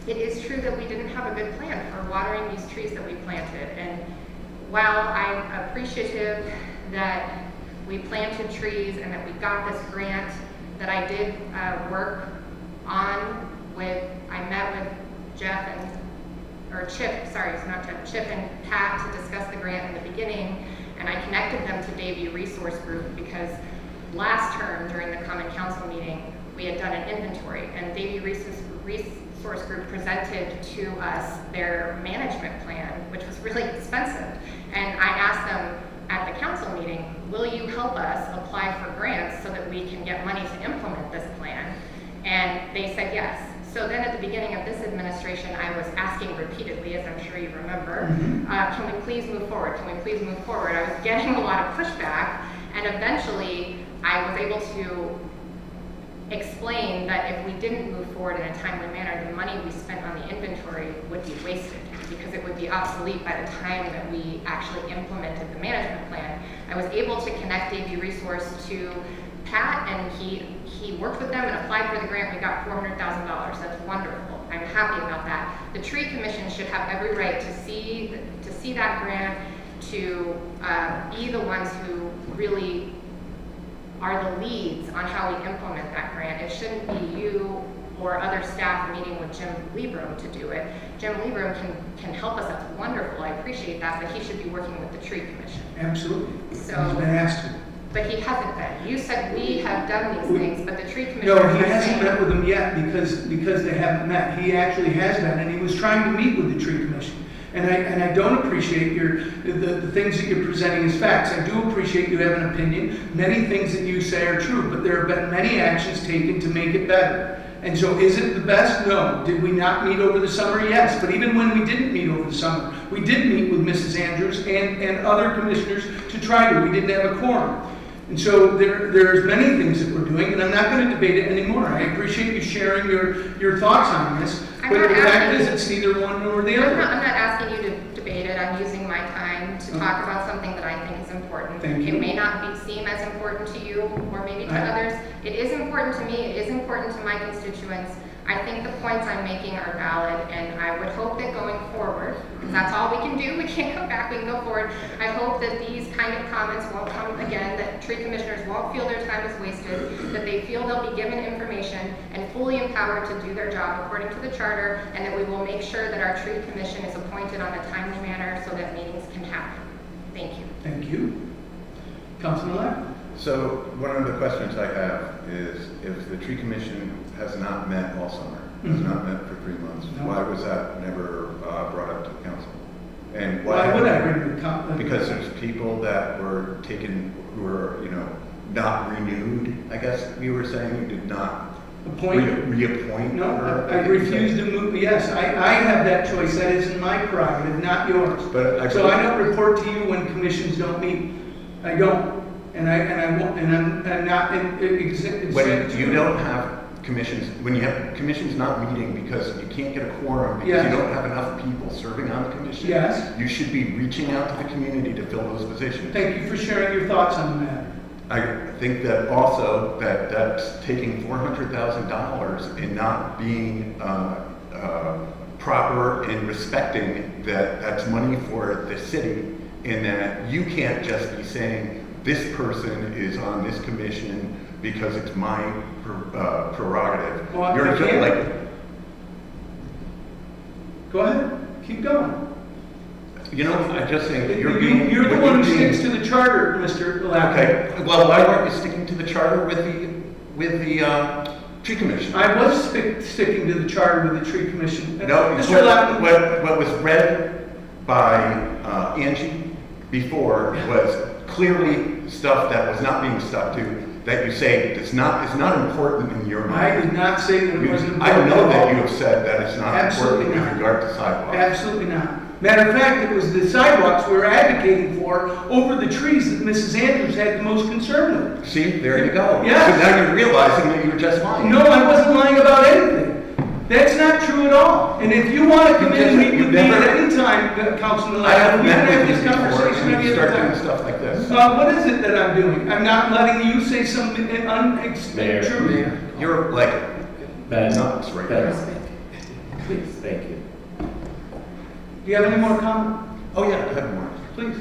it is true that we didn't have a good plan for watering these trees that we planted. And while I'm appreciative that we planted trees and that we got this grant that I did work on I met with Chip and Pat to discuss the grant in the beginning, and I connected them to Davie Resource Group because last term during the Common Council meeting, we had done an inventory, and Davie Resource Group presented to us their management plan, which was really expensive. And I asked them at the council meeting, will you help us apply for grants so that we can get money to implement this plan? And they said yes. So then at the beginning of this administration, I was asking repeatedly, as I'm sure you remember, can we please move forward? Can we please move forward? I was getting a lot of pushback, and eventually I was able to explain that if we didn't move forward in a timely manner, the money we spent on the inventory would be wasted because it would be obsolete by the time that we actually implemented the management plan. I was able to connect Davie Resource to Pat, and he worked with them and applied for the grant. We got $400,000. That's wonderful. I'm happy about that. The tree commission should have every right to see that grant, to be the ones who really are the leads on how we implement that grant. It shouldn't be you or other staff meeting with Jim Liebram to do it. Jim Liebram can help us. That's wonderful. I appreciate that, but he should be working with the tree commission. Absolutely. So, he's been asked to. But he hasn't been. You said we have done these things, but the tree commission. No, he hasn't met with them yet because they haven't met. He actually has been, and he was trying to meet with the tree commission. And I don't appreciate the things that you're presenting as facts. I do appreciate you have an opinion. Many things that you say are true, but there have been many actions taken to make it better. And so is it the best? No. Did we not meet over the summer? Yes. But even when we didn't meet over the summer, we did meet with Mrs. Andrews and other commissioners to try to. We didn't have a quorum. And so there's many things that we're doing, and I'm not going to debate it anymore. I appreciate you sharing your thoughts on this, but the fact is it's neither one nor the other. I'm not asking you to debate it. I'm using my time to talk about something that I think is important. Thank you. It may not seem as important to you or maybe to others, It is important to me, it is important to my constituents. I think the points I'm making are valid, and I would hope that going forward, because that's all we can do, we can't go back, we can go forward. I hope that these kind of comments won't come again, that tree commissioners won't feel their time is wasted, that they feel they'll be given information and fully empowered to do their job according to the charter, and that we will make sure that our tree commission is appointed on a timely manner so that meetings can happen. Thank you. Thank you. Councilman-elect? So one of the questions I have is, if the tree commission has not met all summer, has not met for 3 months, No. why was that never brought up to the council? And Why would I bring the Because there's people that were taken, who were, not renewed, I guess you were saying, you did not appoint? reappoint? No, or- I refuse to move, yes, I have that choice, that is in my prerogative, not yours. But So I don't report to you when commissions don't meet. I don't, and I won't, and I'm not When you don't have commissions, when you have commissions not meeting because you can't get a quorum, because you Yes. don't have enough people serving on the commission, Yes. you should be reaching out to the community to fill those positions. Thank you for sharing your thoughts on the matter. I think that also that's taking $400,000 and not being proper and respecting that that's money for the city, and that you can't just be saying this person is on this commission because it's my prerogative. Well, You're I just can't. like, Go ahead, keep going. I just think that You're you're being. the what one who you're being- sticks to the charter, Mr. Lappin. Okay, well, why weren't you sticking to the charter with the tree commission? I was sticking to the charter with the tree commission. No, Mr. Lappin. what was read by Angie before was clearly stuff that was not being stuck to, that you say is not important in your I mind. did not say that it wasn't. I know important at that all. you have said that it's not Absolutely important not. with regard to sidewalks. Absolutely not. Matter of fact, it was the sidewalks we were advocating for over the trees that Mrs. Andrews had the most concern with. See, there you go. Yes. So now you're realizing that you were just lying. No, I wasn't lying about anything. That's not true at all. And if you want to come in and meet with me at any time, Councilman I haven't Lappin, we can met have with this you before, conversation and any you other start doing time. stuff like this. What is it that I'm doing? I'm not letting you say something Mayor. untrue. You're like Ben, nuts right Ben, now. please, thank you. Do you have any more comment? Oh, yeah, I have more. Please.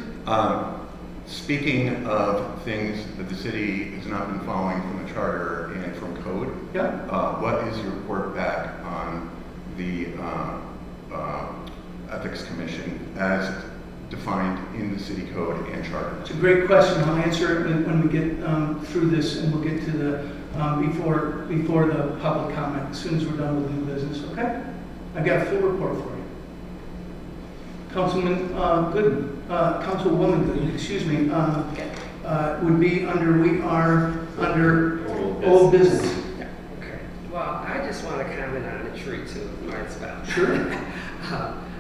Speaking of things that the city has not been following from the charter and from code, Yeah. what is your report back on the Ethics Commission as defined in the city code and charter? It's a great question. I'll answer it when we get through this, and we'll get to the before the public comment as soon as we're done with new business. Okay? I got a full report for you. Councilman Gooden, Councilwoman Gooden, excuse me, would be we are under old business. Okay. Well, I just want to comment on the tree too, right, Scott? Sure.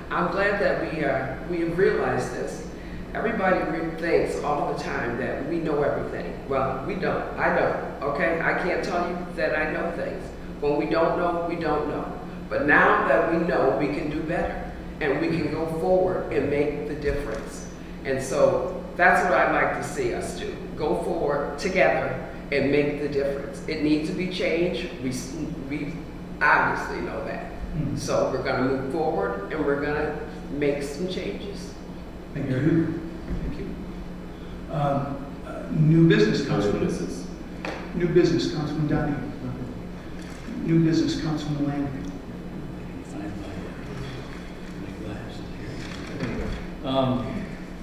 I'm glad that we have realized this. Everybody thinks all the time that we know everything. Well, we don't. I don't. Okay? I can't tell you that I know things. When we don't know, we don't know. But now that we know, we can do better. And we can go forward and make the difference. And so that's what I'd like to see us do. Go forward together and make the difference. It needs to be changed. We obviously know that. So we're going to move forward and we're going to make some changes. Thank you. Thank you. New business, Councilman. New business, Councilman Donahue. New business, Councilman Landry.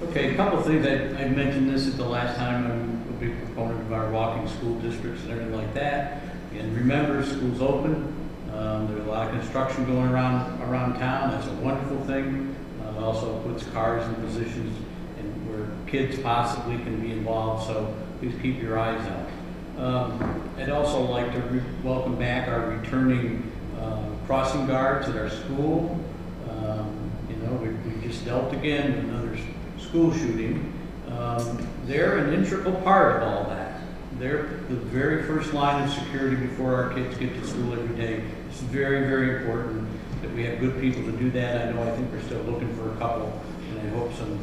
Okay, a couple of things. I mentioned this at the last time. I'm a big proponent of our walking school districts and everything like that. And remember, school's open. There's a lot of construction going around town. That's a wonderful thing. It also puts cars in positions and where kids possibly can be involved. So please keep your eyes out. I'd also like to welcome back our returning crossing guards at our school. We just dealt again with another school shooting. They're an integral part of all that. They're the very first line of security before our kids get to school every day. It's very, very important that we have good people to do that. I think we're still looking for a couple, and I hope some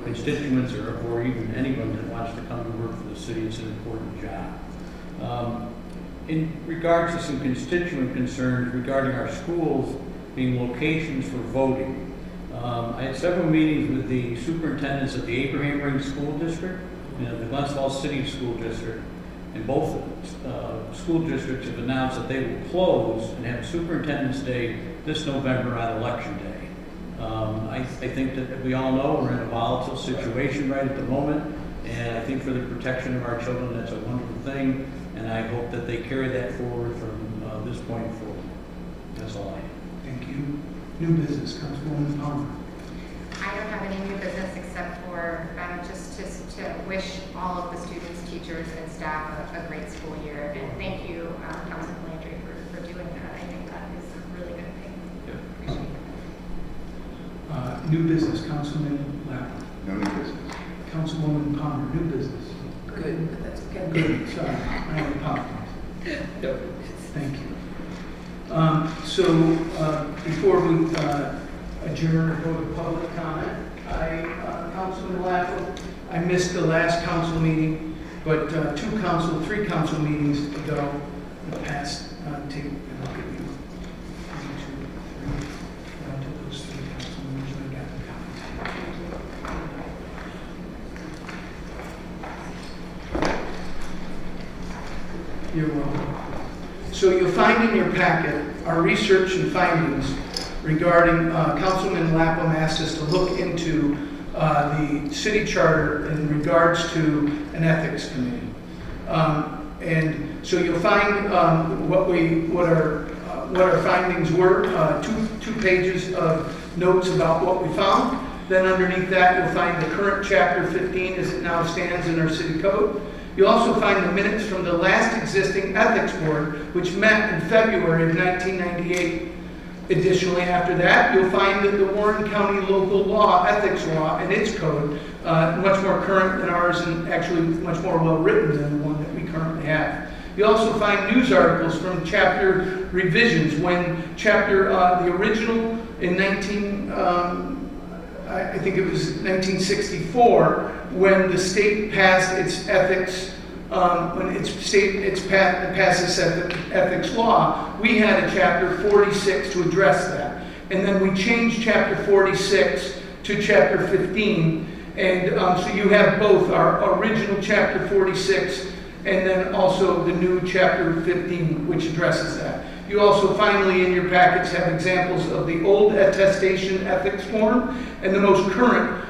constituents or even anyone that wants to come to work for the city. It's an important job. In regards to some constituent concerns regarding our schools being locations for voting, I had several meetings with the superintendents of the Abraham Ring School District and the Glens Falls City School District, and both school districts have announced that they will close and have Superintendent's Day this November on Election Day. I think that we all know we're in a volatile situation right at the moment, and I think for the protection of our children, that's a wonderful thing, and I hope that they carry that forward from this point forward. That's all I have. Thank you. New business, Councilwoman Palmer. I don't have any new business except for just to wish all of the students, teachers, and staff a great school year. And thank you, Councilman Landry, for doing that. I think that is a really good thing. Yeah. Appreciate it. New business, Councilman Lappin. No new business. Councilwoman Palmer, new business. Good, but that's okay. Good, sorry, I apologize. No. Thank you. Before we adjourn or go to public comment, Councilman Lappin, I missed the last council meeting, but three council meetings ago, the past tape, and I'll give you 1, 2, 3, down to those three council members, and I got the comments. You're welcome. So you'll find in your packet our research and findings regarding Councilman Lapham asked us to look into the city charter in regards to an ethics committee. And so you'll find what our findings were, two pages of notes about what we found. Then underneath that you'll find the current chapter 15 as it now stands in our city code. You'll also find the minutes from the last existing ethics board, which met in February of 1998. Additionally, after that, you'll find that the Warren County local law, ethics law, and its code, much more current than ours and actually much more well-written than the one that we currently have. You also find news articles from chapter revisions when the original in I think it was 1964, when the state passed its ethics, passes ethics law, we had a chapter 46 to address that. And then we changed chapter 46 to chapter 15. And so you have both our original chapter 46 and then also the new chapter 15, which addresses that. You also finally in your packets have examples of the old attestation ethics form and the most current,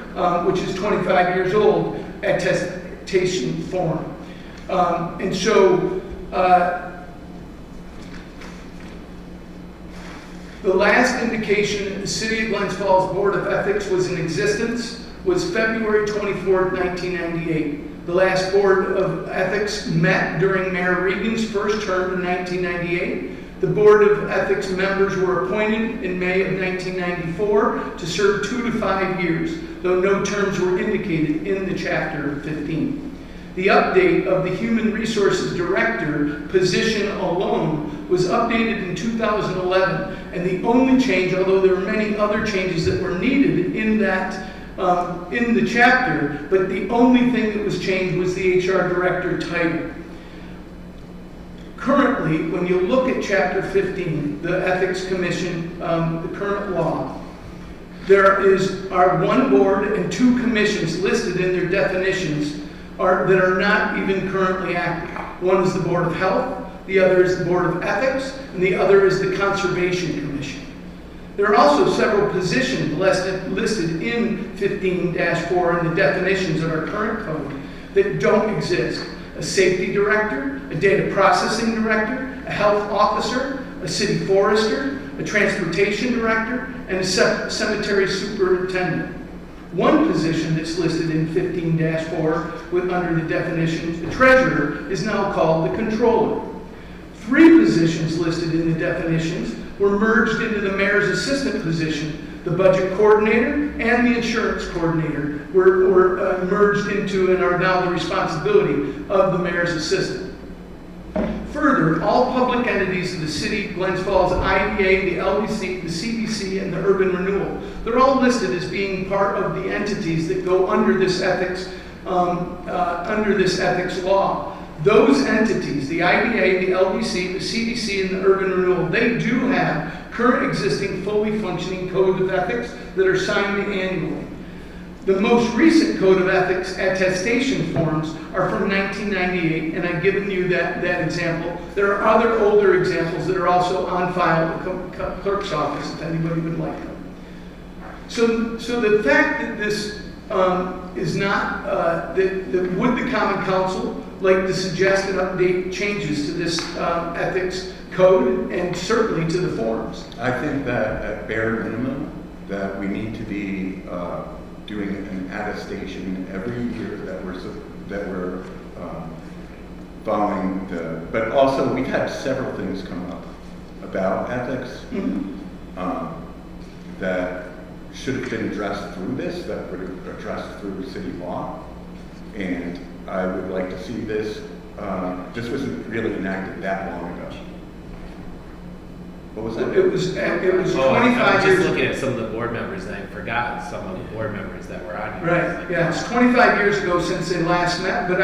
which is 25 years old, attestation form. And so the last indication the City of Glens Falls Board of Ethics was in existence was February 24th, 1998. The last Board of Ethics met during Mayor Regan's first term in 1998. The Board of Ethics members were appointed in May of 1994 to serve 2 to 5 years, though no terms were indicated in the Chapter 15. The update of the Human Resources Director position alone was updated in 2011, and the only change, although there were many other changes that were needed in that in the chapter, but the only thing that was changed was the HR Director title. Currently, when you look at Chapter 15, the Ethics Commission, the current law, there are one board and 2 commissions listed in their definitions that are not even currently active. One is the Board of Health, the other is the Board of Ethics, and the other is the Conservation Commission. There are also several positions listed in 15-4 in the definitions of our current code that don't exist. A safety director, a data processing director, a health officer, a city forester, a transportation director, and a cemetery superintendent. One position that's listed in 15-4 under the definitions, the treasurer, is now called the controller. 3 positions listed in the definitions were merged into the mayor's assistant position. The budget coordinator and the insurance coordinator were merged into and are now the responsibility of the mayor's assistant. Further, all public entities of the city, Glens Falls, IDA, the LBC, the CBC, and the Urban Renewal, they're all listed as being part of the entities that go under this ethics law. those entities, the IDA, the LDC, the CDC, and the Urban Renewal, they do have current existing fully functioning code of ethics that are signed annually. The most recent code of ethics attestation forms are from 1998, and I've given you that example. There are other older examples that are also on file at the clerk's office if anybody would like them. So the fact that this is not, that would the Common Council like to suggest and update changes to this ethics code and certainly to the forms? I think that at bare minimum, that we need to be doing an attestation every year that we're following but also we've had several things come up about ethics that should have been addressed through this, that would have addressed through city law. And I would like to see this, this wasn't really enacted that long ago. What was that? It was 25 I'm years. just looking at some of the board members, and I forgot some of the board members that were on here. Right, yeah, it's 25 years ago since they last met, but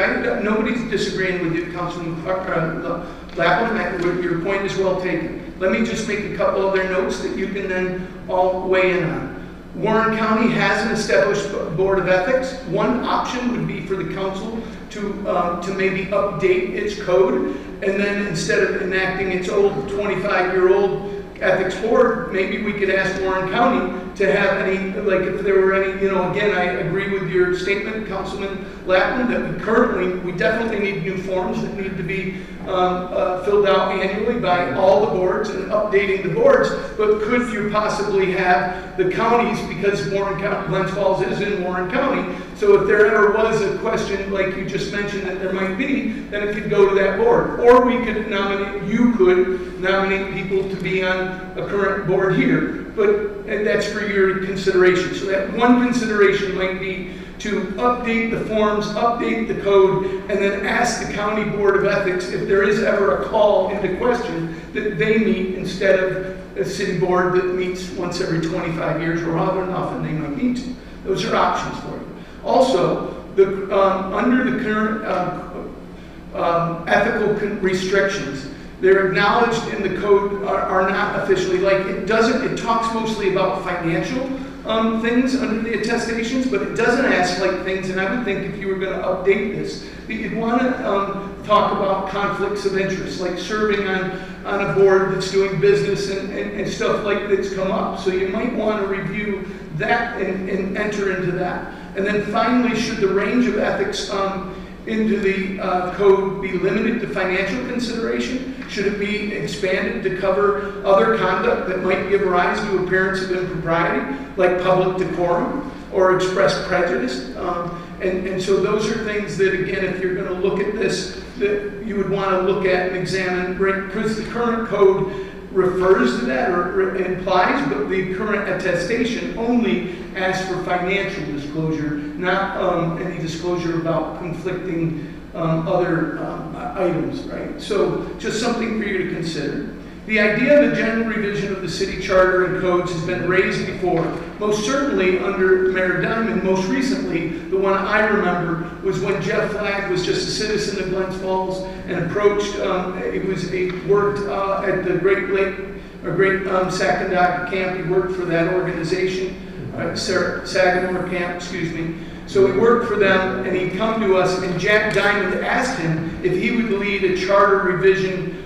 nobody's disagreeing with you, Councilman Lappin. Your point is well taken. Let me just make a couple other notes that you can then all weigh in on. Warren County has an established board of ethics. One option would be for the council to maybe update its code, and then instead of enacting its old 25-year-old ethics board, maybe we could ask Warren County to have any, like if there were any, again, I agree with your statement, Councilman Lappin, that we definitely need new forms that need to be filled out annually by all the boards and updating the boards, but could you possibly have the counties, because Warren County, Glens Falls is in Warren County, so if there ever was a question like you just mentioned that there might be, then it could go to that board. Or we could you could nominate people to be on a current board here, and that's for your consideration. So that one consideration might be to update the forms, update the code, and then ask the county board of ethics if there is ever a call into question that they meet instead of a city board that meets once every 25 years or however often they might need to. Those are options for you. Also, under the current ethical restrictions, they're acknowledged in the code are not officially, like it talks mostly about financial things under the attestations, but it doesn't ask like things, and I would think if you were going to update this, that you'd want to talk about conflicts of interest, like serving on a board that's doing business and stuff like that's come up. So you might want to review that and enter into that. And then finally, should the range of ethics into the code be limited to financial consideration? Should it be expanded to cover other conduct that might give rise to appearance of impropriety, like public decorum or express prejudice? And so those are things that, again, if you're going to look at this, that you would want to look at and examine, because the current code refers to that or implies, but the current attestation only asks for financial disclosure, not any disclosure about conflicting other items, right? So just something for you to consider. The idea of a general revision of the city charter and codes has been raised before, most certainly under Mayor Diamond. Most recently, the one I remember was when Jeff Flagg was just a citizen of Glens Falls and approached, he worked at the Great Sacandaga Camp. He worked for that organization, Sagamore Camp, excuse me. So he worked for them, and he'd come to us, and Jack Diamond asked him if he would lead a charter revision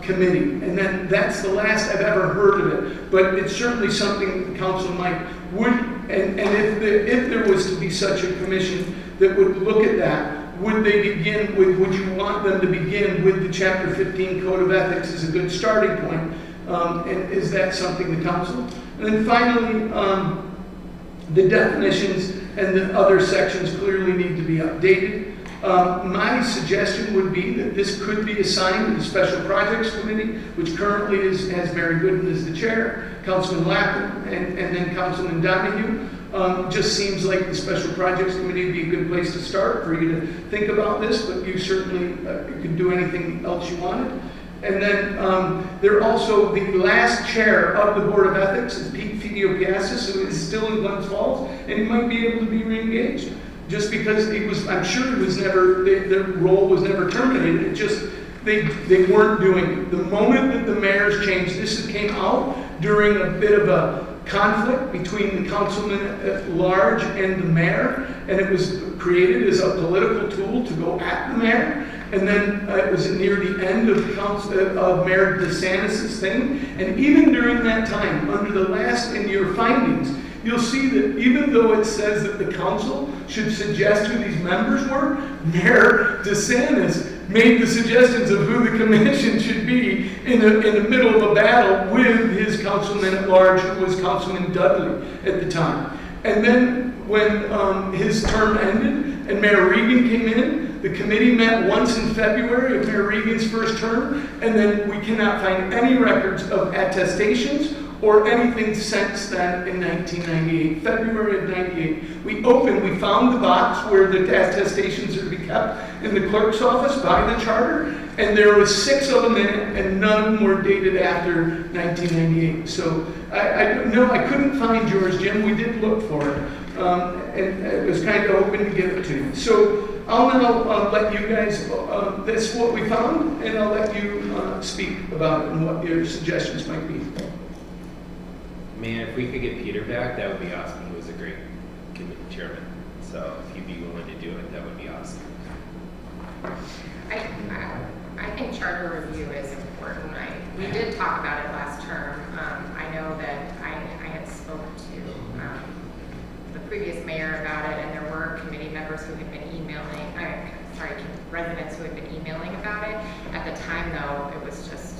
committee. And then that's the last I've ever heard of it. But it's certainly something the council would, and if there was to be such a commission that would look at that, would you want them to begin with the Chapter 15 Code of Ethics as a good starting point? And is that something the council? And then finally, the definitions and the other sections clearly need to be updated. My suggestion would be that this could be assigned to the Special Projects Committee, which currently has Mary Gooden as the chair, Councilman Lappin, and then Councilman Donahue. Just seems like the Special Projects Committee would be a good place to start for you to think about this, but you certainly could do anything else you wanted. And then there also, the last chair of the Board of Ethics is Pete Fidiopiasis, who is still in Glens Falls, and he might be able to be re-engaged. just because it was, I'm sure it was never, their role was never terminated, it just, they weren't doing it. The moment that the mayors changed, this came out during a bit of a conflict between the councilman at large and the mayor, and it was created as a political tool to go at the mayor. And then it was near the end of Mayor DeSantis' thing. And even during that time, under the last, in your findings, you'll see that even though it says that the council should suggest who these members were, Mayor DeSantis made the suggestions of who the commission should be in the middle of a battle with his councilman at large, who was Councilman Dudley at the time. And then when his term ended and Mayor Regan came in, the committee met once in February of Mayor Regan's first term, and then we cannot find any records of attestations or anything since then in 1998, February of 98. We found the box where the attestations are to be kept in the clerk's office by the charter, and there was 6 of them in it, and none of them were dated after 1998. So I couldn't find yours, Jim. We did look for it, and it was kind of hoping to give it to you. So I'll now let you guys, that's what we found, and I'll let you speak about it and what your suggestions might be. Man, if we could get Peter back, that would be awesome. He was a great chairman. So if you'd be willing to do it, that would be awesome. I think charter review is important. We did talk about it last term. I know that I had spoken to the previous mayor about it, and there were committee members who had been residents who had been emailing about it. At the time, though, it was just,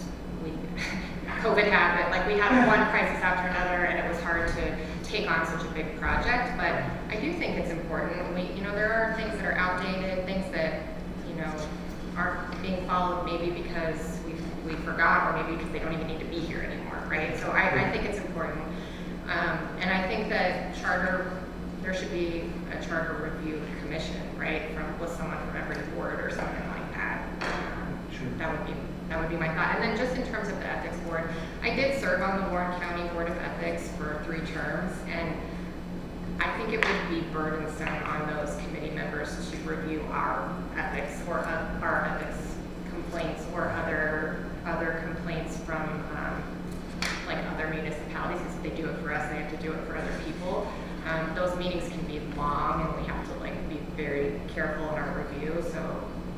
COVID happened, we had one crisis after another, and it was hard to take on such a big project. But I do think it's important. There are things that are outdated, things that, aren't being followed maybe because we forgot, or maybe because they don't even need to be here anymore, right? So I think it's important. And I think that there should be a charter review commission, right, with someone from every board or something like that. Sure. That would be my thought. And then just in terms of the ethics board, I did serve on the Warren County Board of Ethics for 3 terms, and I think it would be burdensome on those committee members to review our ethics or our ethics complaints or other complaints from other municipalities. Because if they do it for us, they have to do it for other people. Those meetings can be long, and we have to be very careful in our review. So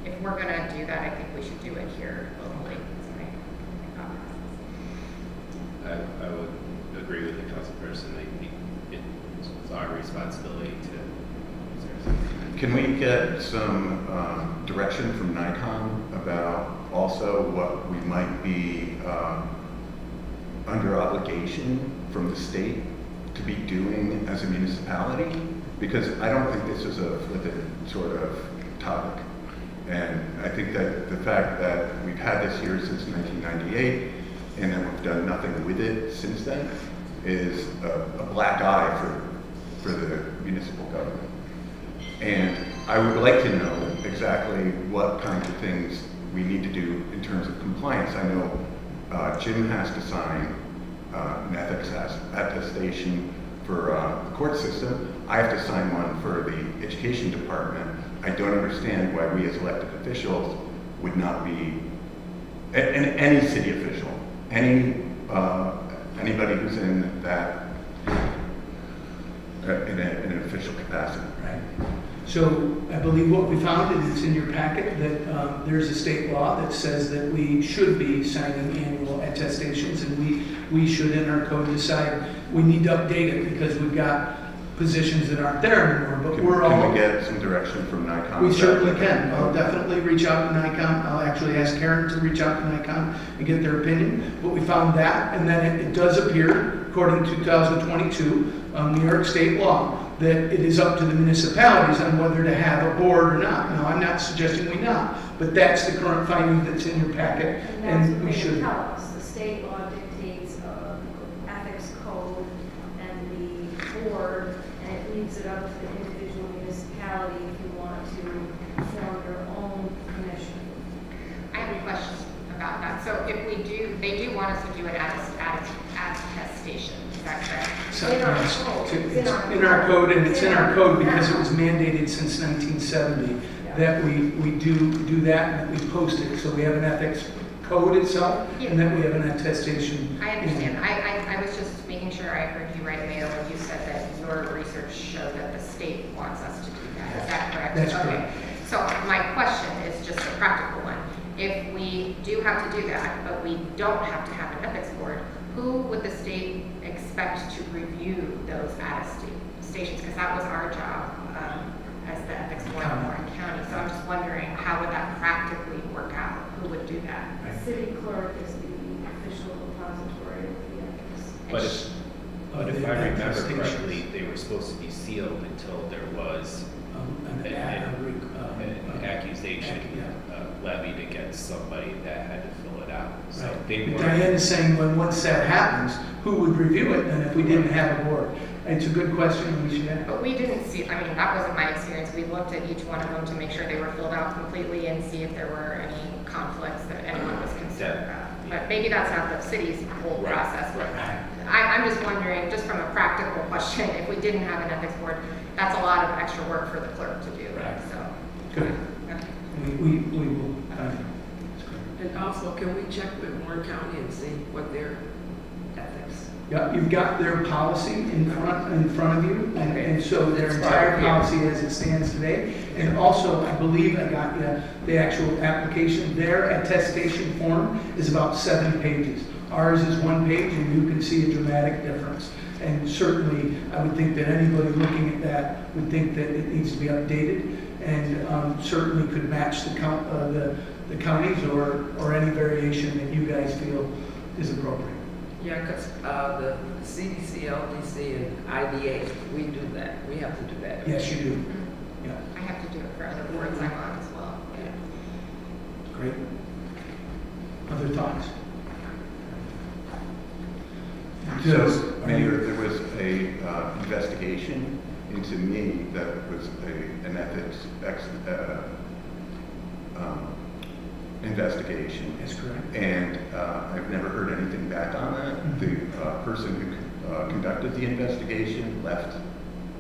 if we're going to do that, I think we should do it here locally. I would agree with the council person. I think it's our responsibility to. Can we get some direction from NICOM about also what we might be under obligation from the state to be doing as a municipality? Because I don't think this is a flippant sort of topic. And I think that the fact that we've had this here since 1998 and that we've done nothing with it since then is a black eye for the municipal government. And I would like to know exactly what kinds of things we need to do in terms of compliance. I know Jim has to sign an ethics attestation for the court system. I have to sign one for the education department. I don't understand why we as elected officials would not be, any city official, anybody who's in that, in an official capacity. Right. So I believe what we found, and it's in your packet, that there's a state law that says that we should be signing annual attestations, and we should in our code decide we need to update it because we've got positions that aren't there anymore. But Can we get some direction from NICOM? We certainly can. I'll definitely reach out to NICOM. I'll actually ask Karen to reach out to NICOM and get their opinion. But we found that, and then it does appear, according to 2022 New York state law, that it is up to the municipalities on whether to have a board or not. Now, I'm not suggesting we not, but that's the current finding that's in your packet, and we should. Tell us, the state law dictates ethics code and the board, and it leaves it up to the individual municipality if you want to form your own commission. I have a question about that. So if they do want us to do an attestation, is that correct? something In our else. code. It's It's in our in our code, and code. it's in our code because it was mandated since 1970 that we do that and that we post it. So we have an ethics code itself, and then we have an attestation. I understand. I was just making sure I heard you right, Mayor, when you said that your research showed that the state wants us to do that. Is that correct? That's Okay. correct. So my question is just a practical one. If we do have to do that, but we don't have to have an ethics board, who would the state expect to review those attestations? Because that was our job as the ethics board in Warren County. So I'm just wondering, how would that practically work out? Who would do that? The city clerk is the official repository of the ethics. But if I remember correctly, they were supposed to be sealed until there was an accusation levied against somebody that had to fill it out. So Right. they But were. Diana's saying, when once that happens, who would review it then if we didn't have a board? It's a good question, and we should ask. But we didn't see, I mean, that wasn't my experience. We looked at each one of them to make sure they were filled out completely and see if there were any conflicts that anyone was concerned about. But maybe that's not the city's whole Right, process. But right. I'm just wondering, just from a practical question, if we didn't have an ethics board, that's a lot of extra work for the clerk to do, Right. so. Good. Okay. We will, that's good. And also, can we check with Warren County and see what their ethics? Yeah, you've got their policy in front of you, and so their That's entire fine, yeah. policy as it stands today. And also, I believe I got you the actual application. Their attestation form is about 7 pages. Ours is 1 page, and you can see a dramatic difference. And certainly, I would think that anybody looking at that would think that it needs to be updated, and certainly could match the counties or any variation that you guys feel is appropriate. Yeah, because the CDC, LDC, and IDA, we do that. We have to do that. Yes, you do. Yeah, I have to do it for other boards I'm on as well. great. Other thoughts? So, Mayor, there was a investigation into me that was an ethics investigation. That's correct. And I've never heard anything back on that. The person who conducted the investigation left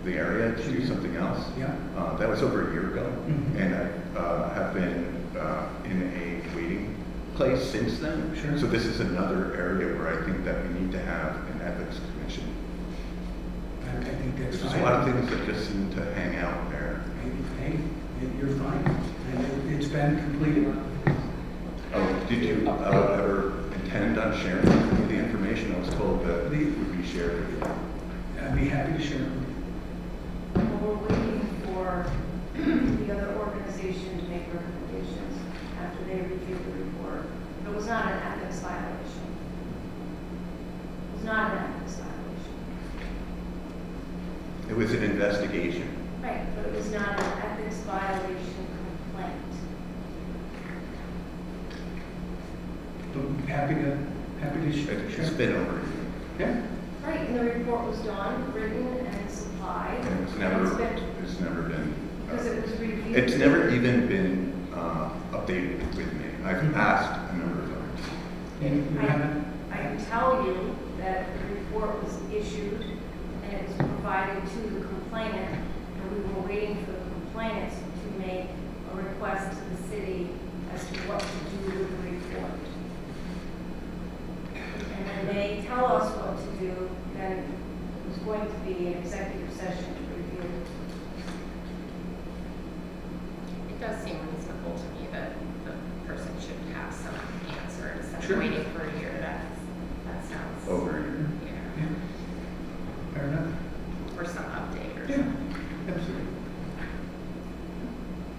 the area to do something else. Yeah. That was over a year ago. Mhm. And I have been in a waiting place since then. Sure. So this is another area where I think that we need to have an ethics commission. I think that's There's fine. a lot of things that just seem to hang out there. Hey, you're fine. And it's been completed. Oh, did you ever intend on sharing with me the information? I was told that it would be shared with you. I'd be happy to share it with you. Well, we're waiting for the other organization to make recommendations after they review the report. It was not an ethics violation. It was not an ethics violation. It was an investigation. Right, but it was not an ethics violation complaint. But happy to share. It's been over a year. Yeah. Right, and the report was done, written, and supplied. And it's never been, Because it was reviewed. it's never even been updated with me. I've asked a number of times. And you haven't, I can tell you that the report was issued and it was provided to the complainant, and we were waiting for the complainant to make a request to the city as to what to do with the report. And when they tell us what to do, then there's going to be an executive session to review. It does seem reasonable to me that the person should have some answer instead of Sure. waiting for a year. That sounds. Over a year. Yeah. yeah. Fair enough. Or some update or Yeah, something. absolutely.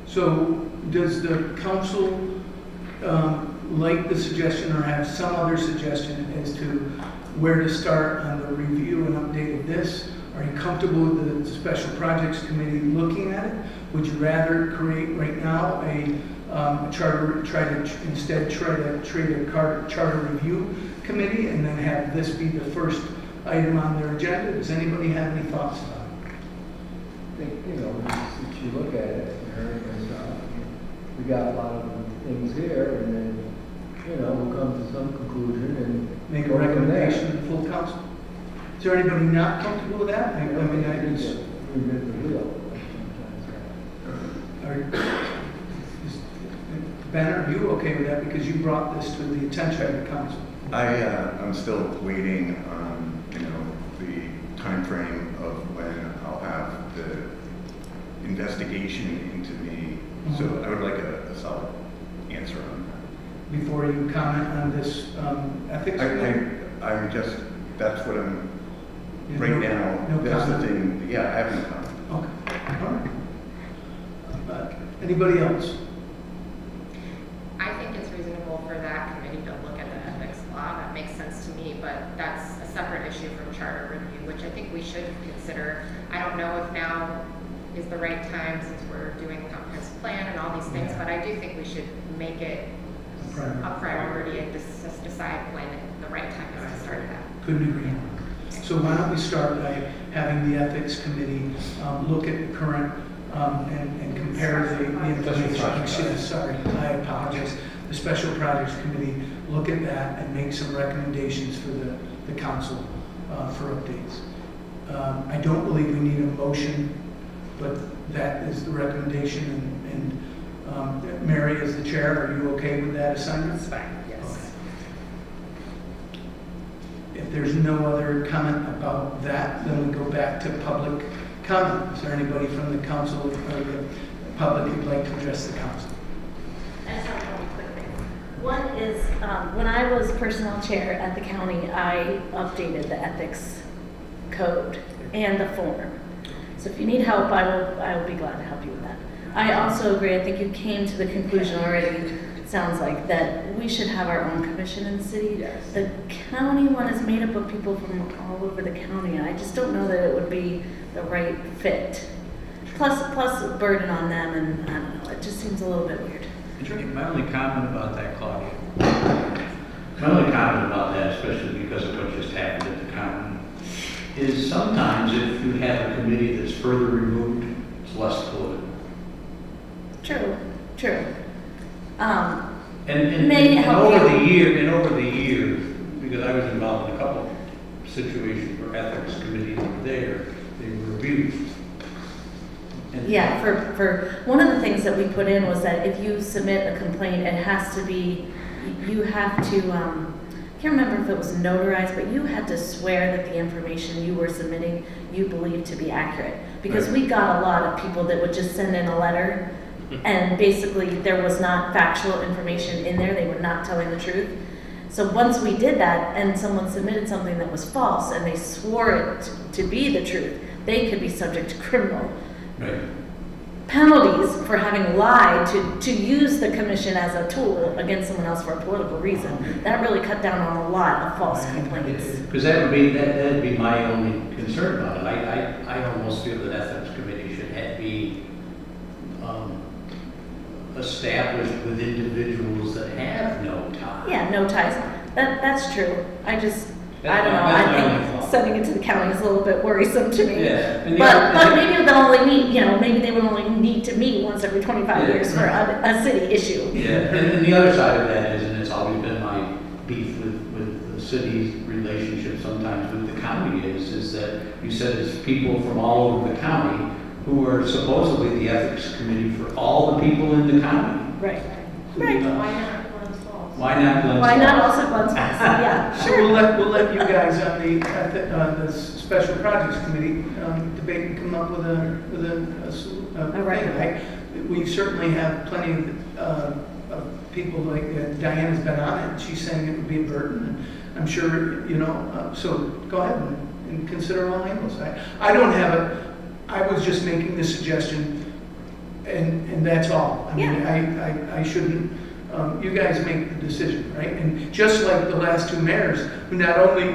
So does the council like the suggestion or have some other suggestion as to where to start on the review and update of this? Are you comfortable with the Special Projects Committee looking at it? Would you rather create right now a charter, try to create a charter review committee and then have this be the first item on their agenda? Does anybody have any thoughts about it? I think, if you look at it, Mary and myself, we got a lot of things here, and then, we'll come to some conclusion and Make a go from there. recommendation to the full council? Is there anybody not comfortable with that? I mean, I just, Reinvent the wheel. Ben, are you okay with that because you brought this to the attention of the council? I'm still waiting on, the time frame of when I'll have the investigation into me. So I would like a solid answer on that. Before you comment on this ethics? I'm just, that's what I'm, Yeah, right no- now, no that's the comment. thing, yeah, I haven't commented. Okay, all right. Anybody else? I think it's reasonable for that committee to look at the ethics law. That makes sense to me, but that's a separate issue from charter review, which I think we should consider. I don't know if now is the right time since we're doing the comprehensive plan and all these things, but I do think we should make it a priority and just decide when the right time is to start that. Couldn't agree more. So why don't we start by having the ethics committee look at the current and compare the information. Sorry, I apologize. The special projects committee look at that and make some recommendations for the council for updates. I don't believe we need a motion, but that is the recommendation. And Mary, as the chair, are you okay with that assignment? That's fine, yes. If there's no other comment about that, then we go back to public comment. Is there anybody from the council or the public who'd like to address the council? I just have a couple quick things. One is, when I was personnel chair at the county, I updated the ethics code and the form. So if you need help, I will be glad to help you with that. I also agree, I think you came to the conclusion already, it sounds like, that we should have our own commission in the city. Yes. The county one is made up of people from all over the county, and I just don't know that it would be the right fit. Plus a burden on them, and I don't know, it just seems a little bit weird. My only comment about that, Claudia, my only comment about that, especially because of what just happened at the county, is sometimes if you have a committee that's further removed, it's less political. True. And May help over you. the years, because I was involved in a couple of situations where ethics committees were there, they were abused. And- Yeah, for one of the things that we put in was that if you submit a complaint, it has to be, you have to, I can't remember if it was notarized, but you had to swear that the information you were submitting you believed to be accurate. Because we got a lot of people that would just send in a letter and basically there was not factual information in there, they were not telling the truth. So once we did that and someone submitted something that was false and they swore it to be the truth, they could be subject to criminal penalties for having lied to use the commission as a tool against someone else for a political reason. That really cut down on a lot of false complaints. Because that'd be my only concern about it. I almost feel that ethics committee should be established with individuals that have no ties. Yeah, no ties. That's true. I don't know. That's my I only think thought. sending it to the county is a little bit worrisome to me. Yeah. And the But other- maybe they'll only meet, maybe they would only need to meet once every 25 Yeah. years for a city issue. Yeah, and the other side of that is, and it's always been my beef with the city's relationship sometimes with the county is that you said it's people from all over the county who are supposedly the ethics committee for all the people in the county. Right. including us. Why not Glens Falls? Why not Glens Why not Falls? also Glens Falls? Yeah, So sure. we'll let you guys on the special projects committee debate and come up with a thing, record. right? We certainly have plenty of people like Diana's been on it. She's saying it would be a burden. And I'm sure, so go ahead and consider all angles. I don't have I was just making the suggestion and that's all. I mean, I shouldn't, you guys make the decision, right? And just like the last two mayors, who not only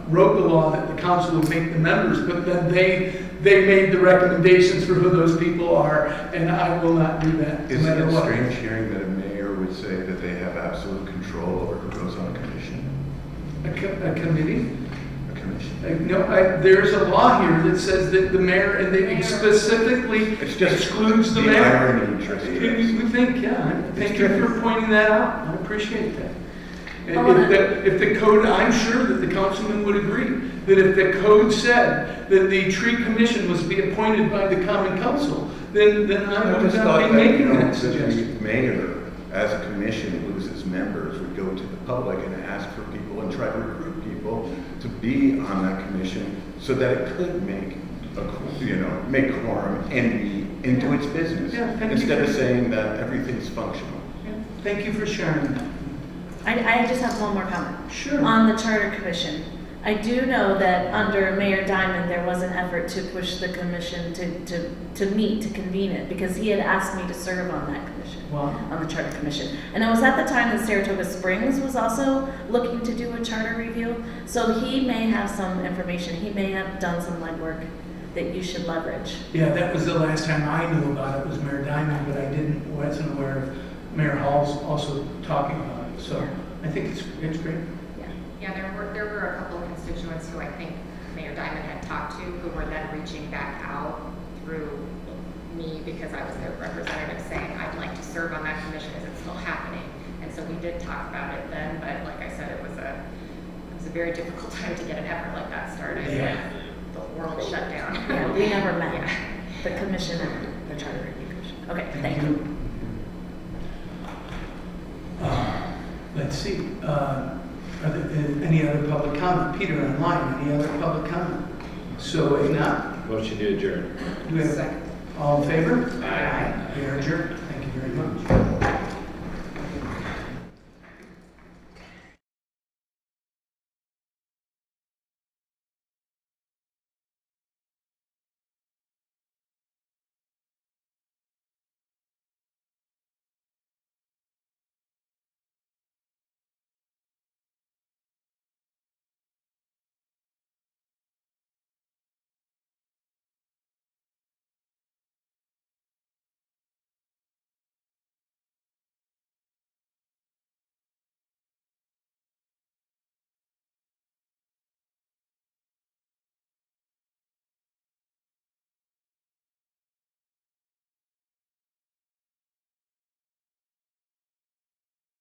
wrote the law that the council would make the members, but then they made the recommendations for who those people are, and I will not do that, no Isn't matter it what. strange hearing that a mayor would say that they have absolute control over who goes on a commission? A committee? A commission. No, there's a law here that says that the mayor, and it specifically It's just excludes the the mayor. irony, Trustee. We think, yeah, thank you for pointing that out, I appreciate that. If the code, I'm sure that the councilman would agree, that if the code said that the tree commission was to be appointed by the common council, then I I would just not thought be that, making that that suggestion. the mayor, as a commission, loses members, would go to the public and ask for people and try to recruit people to be on that commission so that it could make make quorum and do its business. Yeah, thank you. Instead of saying that everything's functional. Thank you for sharing that. I just have one more comment. Sure. On the Charter Commission. I do know that under Mayor Diamond, there was an effort to push the commission to meet, to convene it, because he had asked me to serve on that commission, Wow. on the Charter Commission. And it was at the time that Saratoga Springs was also looking to do a charter review. So he may have some information, he may have done some legwork that you should leverage. Yeah, that was the last time I knew about it, was Mayor Diamond, but I wasn't aware of Mayor Hall's also talking about it. So I think it's great. Yeah, there were a couple of constituents who I think Mayor Diamond had talked to, who were then reaching back out through me because I was their representative saying, I'd like to serve on that commission, is it still happening? And so we did talk about it then, but like I said, it was a very difficult time to get an effort like that started. Yeah. The world shut down. Yeah, we never met, Yeah. the commission and the Charter Review Commission. Okay, thank you. Let's see. Are there any other public comment? Peter, online, any other public comment? So if not, Motion to adjourn. do we have Second. all in favor? Aye. We are adjourned. Thank you very much.